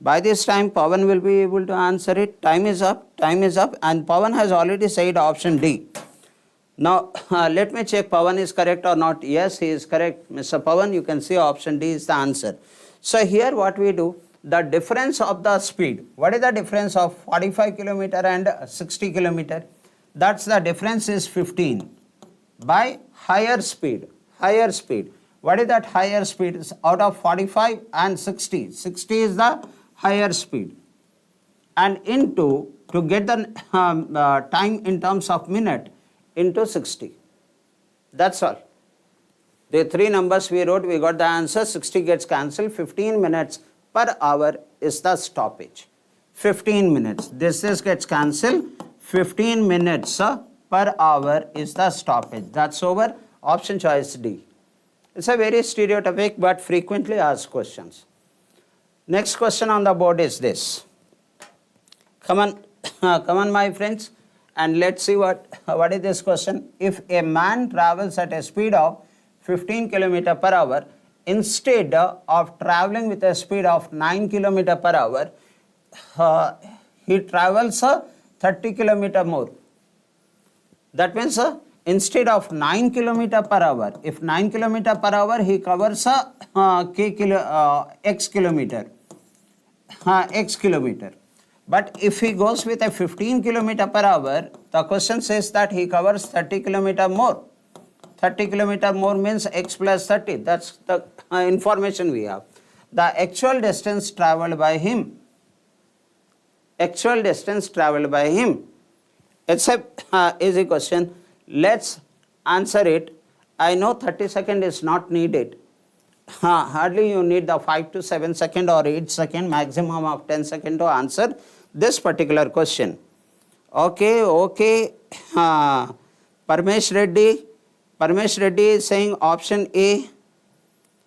By this time, Pawan will be able to answer it. Time is up, and Pawan has already said option D. Now, let me check Pawan is correct or not. Yes, he is correct. Mr. Pawan, you can see option D is the answer. So, here what we do, the difference of the speed. What is the difference of 45 kilometer and 60 kilometer? That's the difference is 15 by higher speed. Higher speed. What is that higher speed? Is out of 45 and 60. 60 is the higher speed. And into, to get the time in terms of minute, into 60. That's all. The three numbers we wrote, we got the answer. 60 gets cancelled. 15 minutes per hour is the stoppage. 15 minutes. This gets cancelled. 15 minutes per hour is the stoppage. That's over. Option choice D. It's a very stereotypic but frequently asked questions. Next question on the board is this. Come on, my friends, and let's see what is this question. If a man travels at a speed of 15 km per hour, instead of traveling with a speed of 9 km per hour, he travels 30 km more. That means instead of 9 km per hour, if 9 km per hour, he covers x kilometer. X kilometer. But if he goes with a 15 km per hour, the question says that he covers 30 km more. 30 km more means x plus 30. That's the information we have. The actual distance traveled by him. Actual distance traveled by him. It's a easy question. Let's answer it. I know 30 seconds is not needed. Hardly you need the 5 to 7 second or 8 second, maximum of 10 second to answer this particular question. Okay. Parmesh Reddy is saying option A.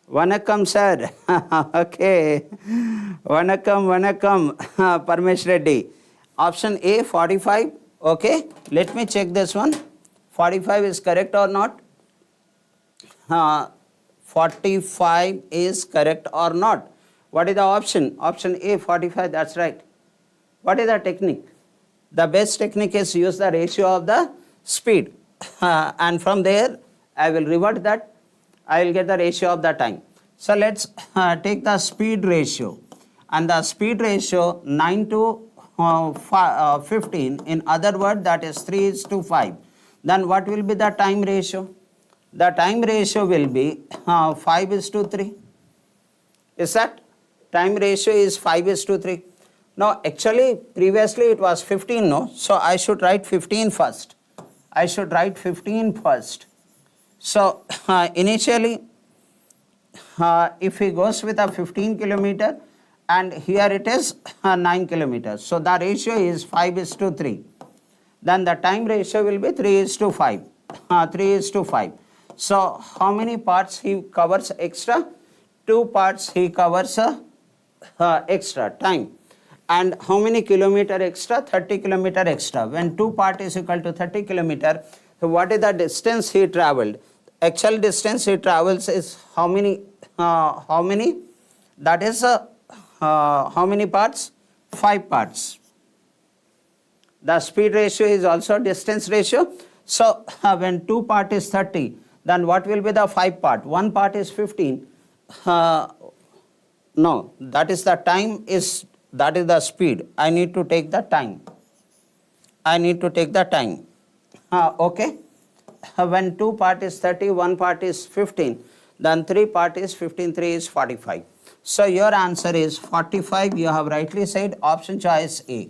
Vanakkam sir. Okay. Vanakkam. Parmesh Reddy. Option A 45. Okay. Let me check this one. 45 is correct or not? 45 is correct or not? What is the option? Option A 45, that's right. What is the technique? The best technique is use the ratio of the speed. And from there, I will revert that. I will get the ratio of the time. So let's take the speed ratio. And the speed ratio 9 to 15. In other words, that is 3:5. Then what will be the time ratio? The time ratio will be 5:3. Is that? Time ratio is 5:3. Now, actually, previously it was 15, no? So, I should write 15 first. So, initially, if he goes with a 15 kilometer and here it is 9 kilometers. So, the ratio is 5:3. Then the time ratio will be 3:5. 3:5. So, how many parts he covers extra? 2 parts he covers extra time. And how many kilometer extra? 30 kilometer extra. When 2 part is equal to 30 kilometer, so what is the distance he traveled? Actual distance he travels is how many? That is how many parts? 5 parts. The speed ratio is also distance ratio. So, when 2 part is 30, then what will be the 5 part? 1 part is 15. No, that is the time that is the speed. I need to take the time. Okay. When 2 part is 30, 1 part is 15, then 3 part is 15, 3 is 45. So, your answer is 45. You have rightly said option choice A.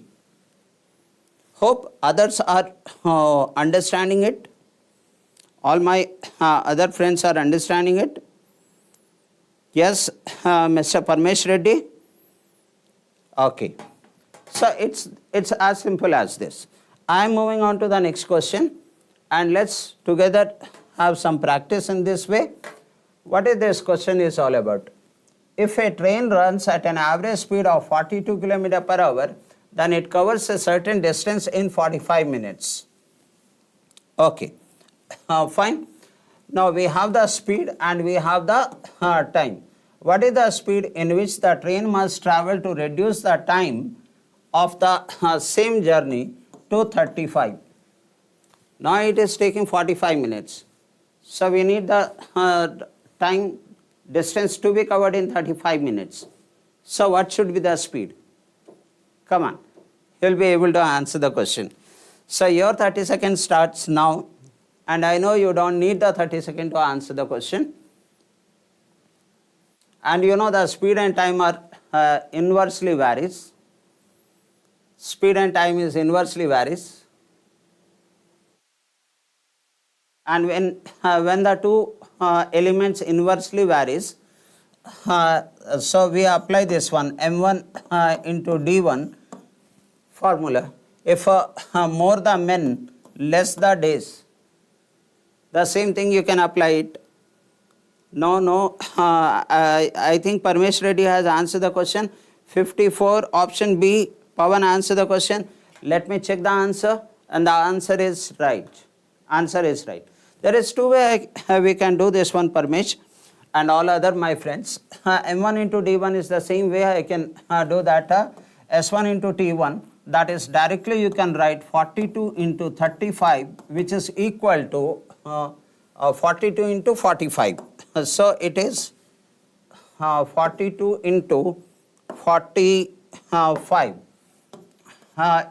Hope others are understanding it. All my other friends are understanding it. Yes, Mr. Parmesh Reddy. Okay. So it's as simple as this. I am moving on to the next question, and let's together have some practice in this way. What is this question is all about? If a train runs at an average speed of 42 km per hour, then it covers a certain distance in 45 minutes. Okay, fine. Now we have the speed and we have the time. What is the speed in which the train must travel to reduce the time of the same journey to 35? Now it is taking 45 minutes. So we need the time distance to be covered in 35 minutes. So what should be the speed? Come on, you'll be able to answer the question. So your 30 seconds starts now, and I know you don't need the 30 seconds to answer the question. And you know the speed and time are inversely varies. Speed and time is inversely varies. And when the two elements inversely varies, so we apply this one m1 into d1 formula. If more the men, less the days, the same thing you can apply it. No, I think Parmesh Reddy has answered the question. 54, option B, Pawan answer the question. Let me check the answer, and the answer is right. Answer is right. There is two ways we can do this one, Parmesh, and all other my friends. M1 into D1 is the same way I can do that. S1 into T1, that is directly you can write 42 into 35, which is equal to 42 into 45. So it is 42 into 45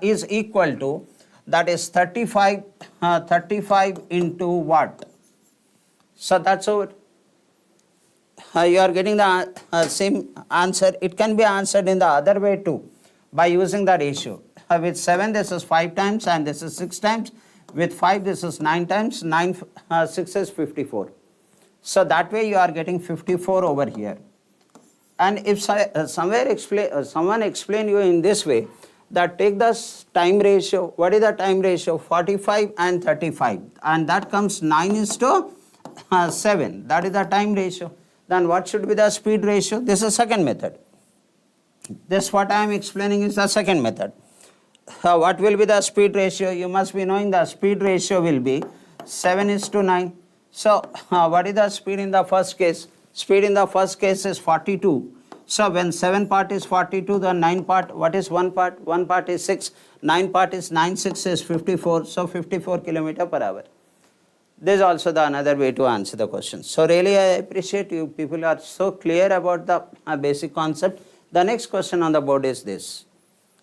is equal to, that is 35 into what? So that's over. You are getting the same answer. It can be answered in the other way too, by using the ratio. With 7 this is 5 times and this is 6 times. With 5 this is 9 times. 6 is 54. So that way you are getting 54 over here. And if someone explain you in this way, that take the time ratio. What is the time ratio? 45 and 35, and that comes 9:7. That is the time ratio. Then what should be the speed ratio? This is second method. This what I am explaining is the second method. What will be the speed ratio? You must be knowing the speed ratio will be 7:9. So what is the speed in the first case? Speed in the first case is 42. So when 7 part is 42, the 9 part, what is 1 part? 1 part is 6. 9 part is 9, 6 is 54. So 54 km/h. This is also the another way to answer the question. So really I appreciate you people are so clear about the basic concept. The next question on the board is this.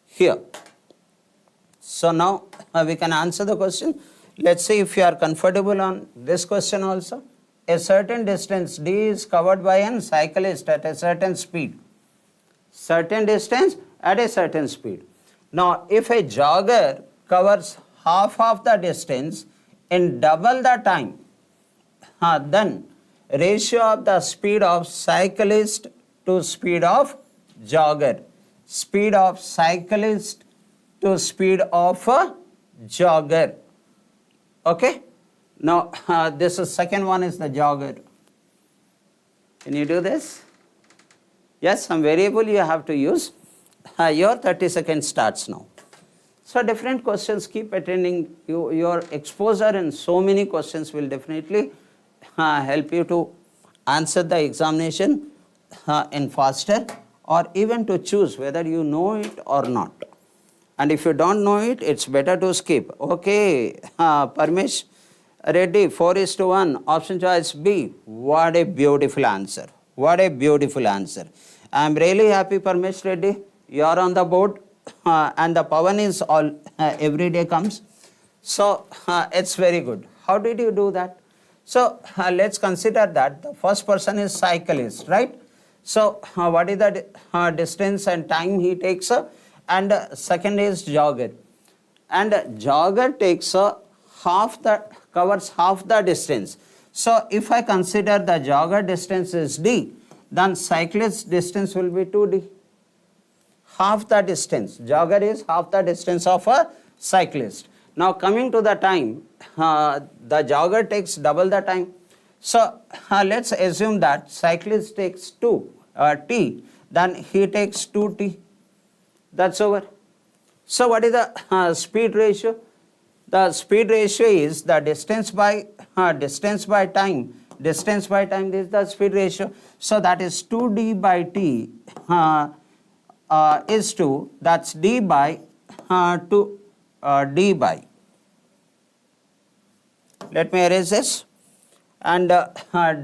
Here. So now we can answer the question. Let's see if you are comfortable on this question also. A certain distance D is covered by a cyclist at a certain speed. Certain distance at a certain speed. Now, if a jogger covers half of the distance in double the time, then ratio of the speed of cyclist to speed of jogger. Speed of cyclist to speed of a jogger. Okay? Now, this is second one is the jogger. Can you do this? Yes, some variable you have to use. Your 30 seconds starts now. So different questions keep attending. Your exposure in so many questions will definitely help you to answer the examination in faster, or even to choose whether you know it or not. And if you don't know it, it's better to skip. Okay, Parmesh Reddy, 4:1, option choice B. What a beautiful answer. What a beautiful answer. I am really happy, Parmesh Reddy. You are on the board, and the Pawan is all every day comes. So it's very good. How did you do that? So let's consider that the first person is cyclist, right? So what is the distance and time he takes? And second is jogger. And jogger takes covers half the distance. So if I consider the jogger distance is D, then cyclist distance will be 2D. Half the distance. Jogger is half the distance of a cyclist. Now coming to the time, the jogger takes double the time. So let's assume that cyclist takes T, then he takes 2T. That's over. So what is the speed ratio? The speed ratio is the distance by distance by time. Distance by time is the speed ratio. So that is 2d by t is to, that's d by d by. Let me erase this. And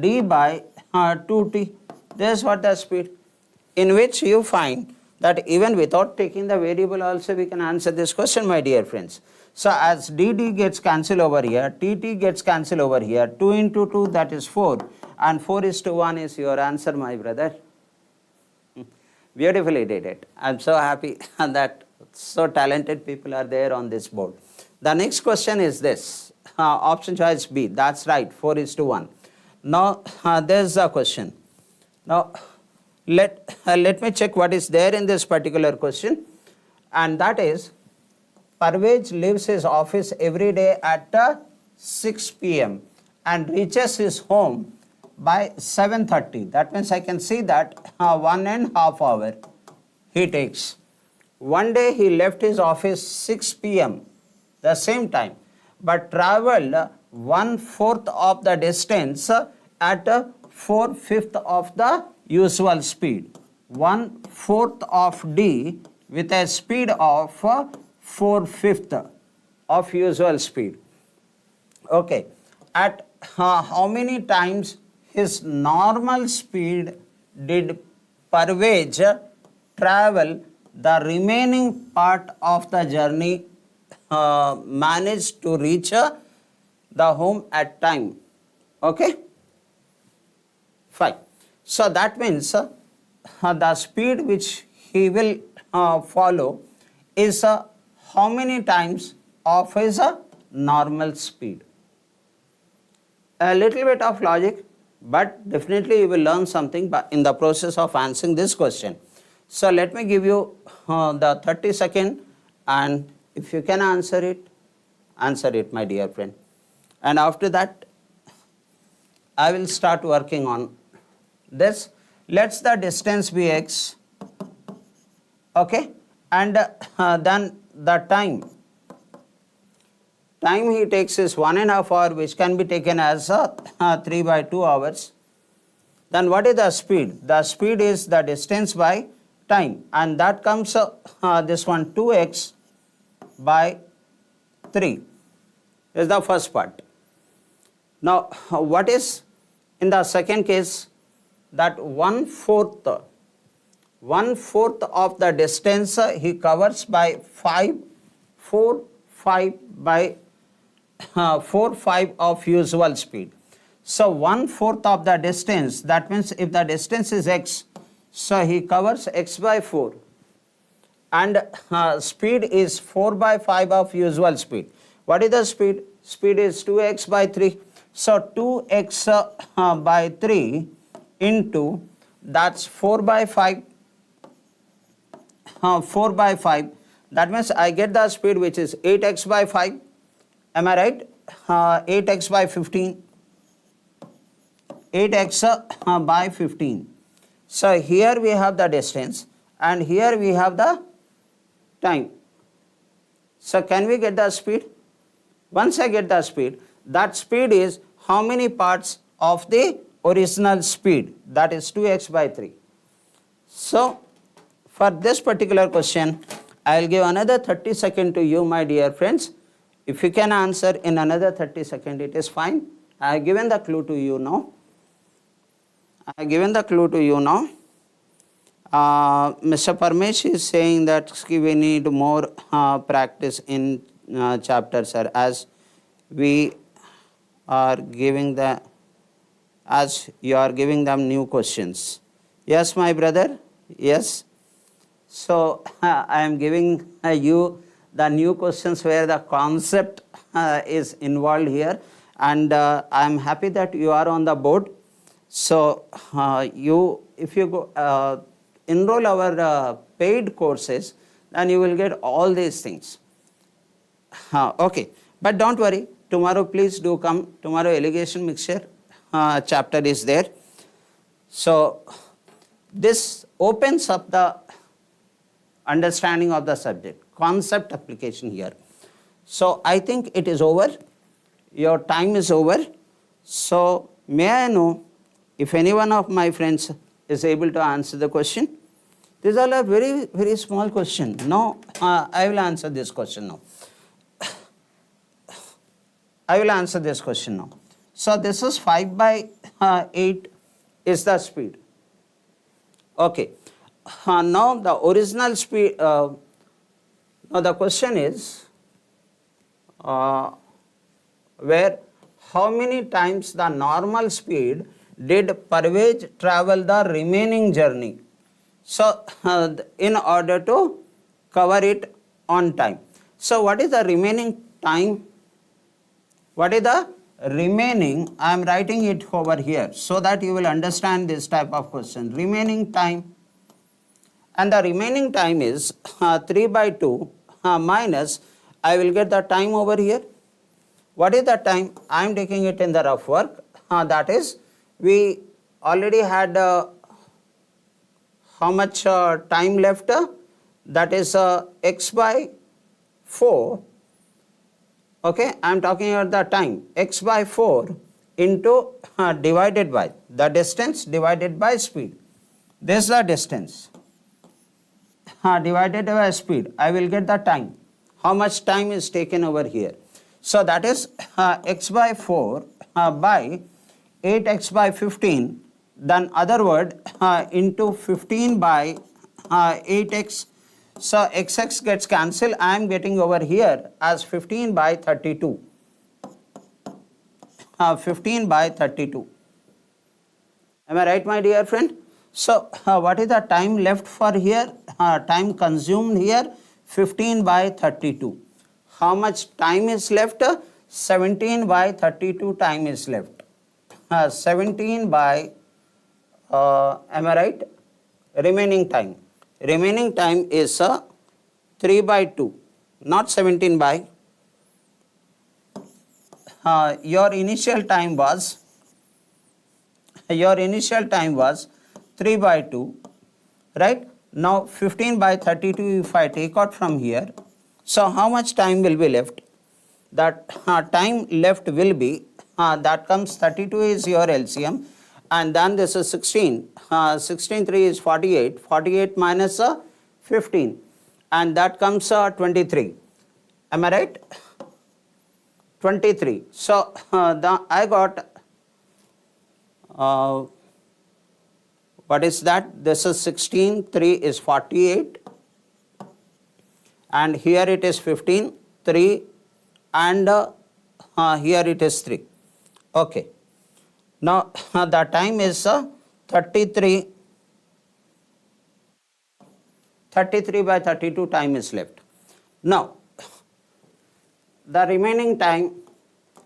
d by 2t. This is what the speed, in which you find that even without taking the variable also we can answer this question, my dear friends. So as dd gets cancelled over here, tt gets cancelled over here, 2 into 2, that is 4, and 4:1 is your answer, my brother. Beautifully did it. I'm so happy that so talented people are there on this board. The next question is this, option choice B, that's right, 4:1. Now there's a question. Now let me check what is there in this particular question, and that is, Parvez leaves his office every day at 6 p.m. and reaches his home by 7:30. That means I can see that 1.5 hours he takes. One day he left his office 6 p.m. the same time, but traveled 1/4 of the distance at 4/5 of the usual speed. 1/4 of d with a speed of 4/5 of usual speed. Okay, at how many times his normal speed did Parvez travel the remaining part of the journey, managed to reach the home at time? Okay, fine. So that means the speed which he will follow is how many times of his normal speed. A little bit of logic, but definitely you will learn something in the process of answering this question. So let me give you the 30 second, and if you can answer it, my dear friend. And after that, I will start working on this. Let's the distance be x, okay, and then the time he takes is 1.5 hours, which can be taken as 3/2 hours. Then what is the speed? The speed is the distance by time, and that comes this one, 2x by 3 is the first part. Now what is in the second case? That 1/4 of the distance he covers by 4/5 of usual speed. So 1/4 of the distance, that means if the distance is x, so he covers x by 4, and speed is 4/5 of usual speed. What is the speed? Speed is 2x by 3. So 2x by 3 into, that's 4/5. 4/5. That means I get the speed which is 8x by 5. Am I right? 8x by 15. 8x by 15. So here we have the distance, and here we have the time. So can we get the speed? Once I get the speed, that speed is how many parts of the original speed? That is 2x by 3. So for this particular question, I will give another 30 seconds to you, my dear friends. If you can answer in another 30 seconds, it is fine. I have given the clue to you now. Mr. Parmesh is saying that we need more practice in chapter, sir, as we are giving as you are giving them new questions. Yes, my brother, yes. So I am giving you the new questions where the concept is involved here, and I am happy that you are on the board. So if you go enroll our paid courses, then you will get all these things. Okay, but don't worry, tomorrow please do come. Tomorrow alligation mixture chapter is there. So this opens up the understanding of the subject, concept application here. So I think it is over. Your time is over. So may I know if any one of my friends is able to answer the question? These are a very, very small question. No, I will answer this question now. I will answer this question now. So this is 5 by 8 is the speed. Okay. Now the original speed, now the question is where how many times the normal speed did Parvez travel the remaining journey? So in order to cover it on time. So what is the remaining time? What is the remaining? I am writing it over here so that you will understand this type of question. Remaining time. And the remaining time is 3 by 2 minus, I will get the time over here. What is the time? I am taking it in the rough work. That is, we already had how much time left? That is x by 4. Okay, I am talking about the time. X by 4 into divided by the distance divided by speed. This is the distance. Divided by speed, I will get the time. How much time is taken over here? So that is x by 4 by 8x by 15, then other word into 15 by 8x. So xx gets cancelled. I am getting over here as 15 by 32. 15 by 32. Am I right, my dear friend? So what is the time left for here? Time consumed here 15 by 32. How much time is left? 17 by 32 time is left. 17 by, am I right? Remaining time. Remaining time is 3 by 2, not 17 by. Your initial time was 3 by 2, right? Now 15 by 32 if I take out from here, so how much time will be left? That time left will be, that comes 32 is your LCM, and then this is 16, 16 3 is 48, 48 minus 15, and that comes 23. Am I right? 23. So I got what is that? This is 16, 3 is 48, and here it is 15, 3, and here it is 3. Okay. Now the time is 33. 33 by 32 time is left. Now the remaining time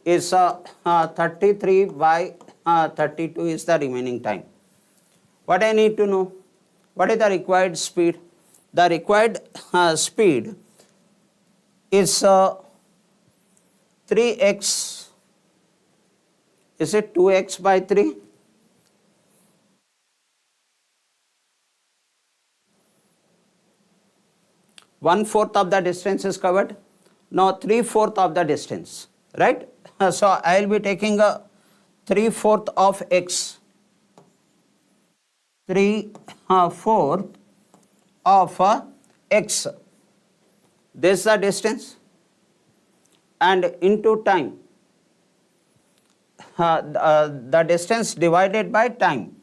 is 33 by 32 is the remaining time. What I need to know? What is the required speed? The required speed is 3x. Is it 2x by 3? One-fourth of the distance is covered. Now 3/4 of the distance, right? So I will be taking a 3/4 of x. 3/4 of x. This is the distance, and into time. The distance divided by time.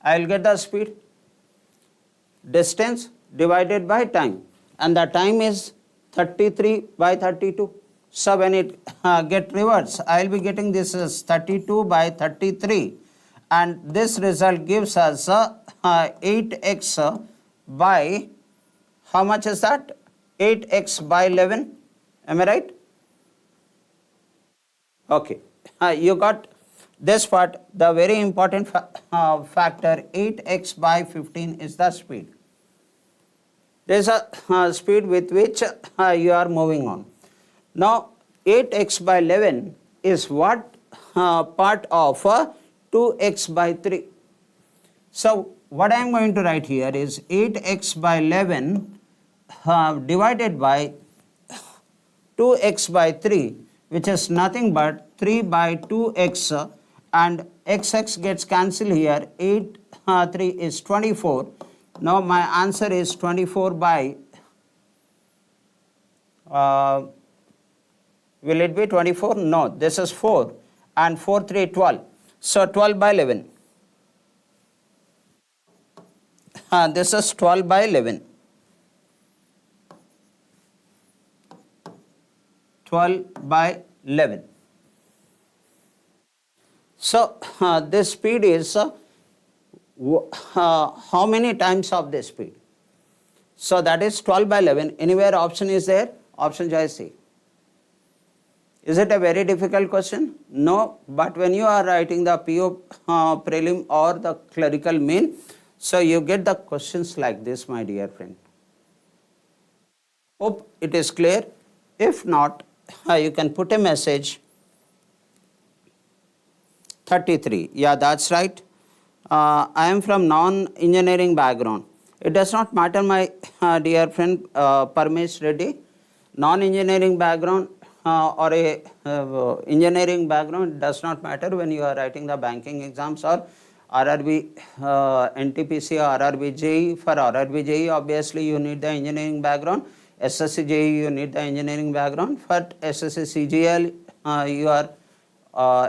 I will get the speed. Distance divided by time, and the time is 33 by 32. So when it get reversed, I will be getting this as 32 by 33, and this result gives us 8x by, how much is that? 8x by 11. Am I right? Okay. You got this part. The very important factor, 8x by 15 is the speed. There is a speed with which you are moving on. Now 8x by 11 is what part of 2x by 3. So what I am going to write here is 8x by 11 divided by 2x by 3, which is nothing but 3 by 2x and xx gets cancelled here. 8 3 is 24. Now my answer is 24 by will it be 24? No, this is 4 and 4 3 12. So 12 by 11. This is 12 by 11. 12 by 11. So this speed is how many times of this speed? So that is 12 by 11. Anywhere option is there? Option choice C. Is it a very difficult question? No, but when you are writing the PO prelim or the clerical main, so you get the questions like this, my dear friend. Hope it is clear. If not, you can put a message. 33. Yeah, that's right. I am from non-engineering background. It does not matter, my dear friend Parmesh Reddy. Non-engineering background or a engineering background does not matter when you are writing the banking exams or RRB NTPC or RRB JE. For RRB JE, obviously you need the engineering background. SSC JE, you need the engineering background. For SSC CGL, you are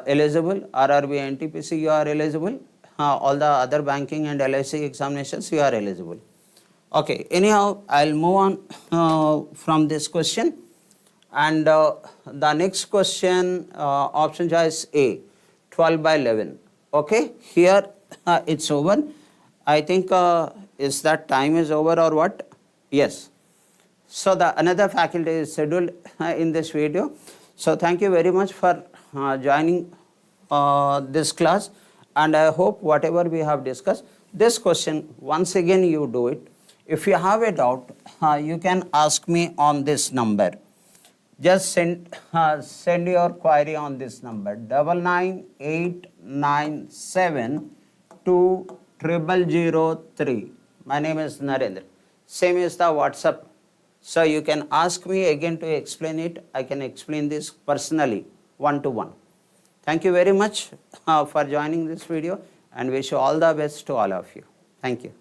eligible. RRB NTPC, you are eligible. All the other banking and LIC examinations, you are eligible. Okay, anyhow, I'll move on from this question. And the next question, option choice A, 12 by 11. Okay, here it's over. I think is that time is over or what? Yes. So the another faculty is scheduled in this video. So thank you very much for joining this class, and I hope whatever we have discussed, this question once again you do it. If you have a doubt, you can ask me on this number. Just send your query on this number 998972003. My name is Narendra. Same is the WhatsApp. So you can ask me again to explain it. I can explain this personally, one-to-one. Thank you very much for joining this video and wish you all the best to all of you. Thank you.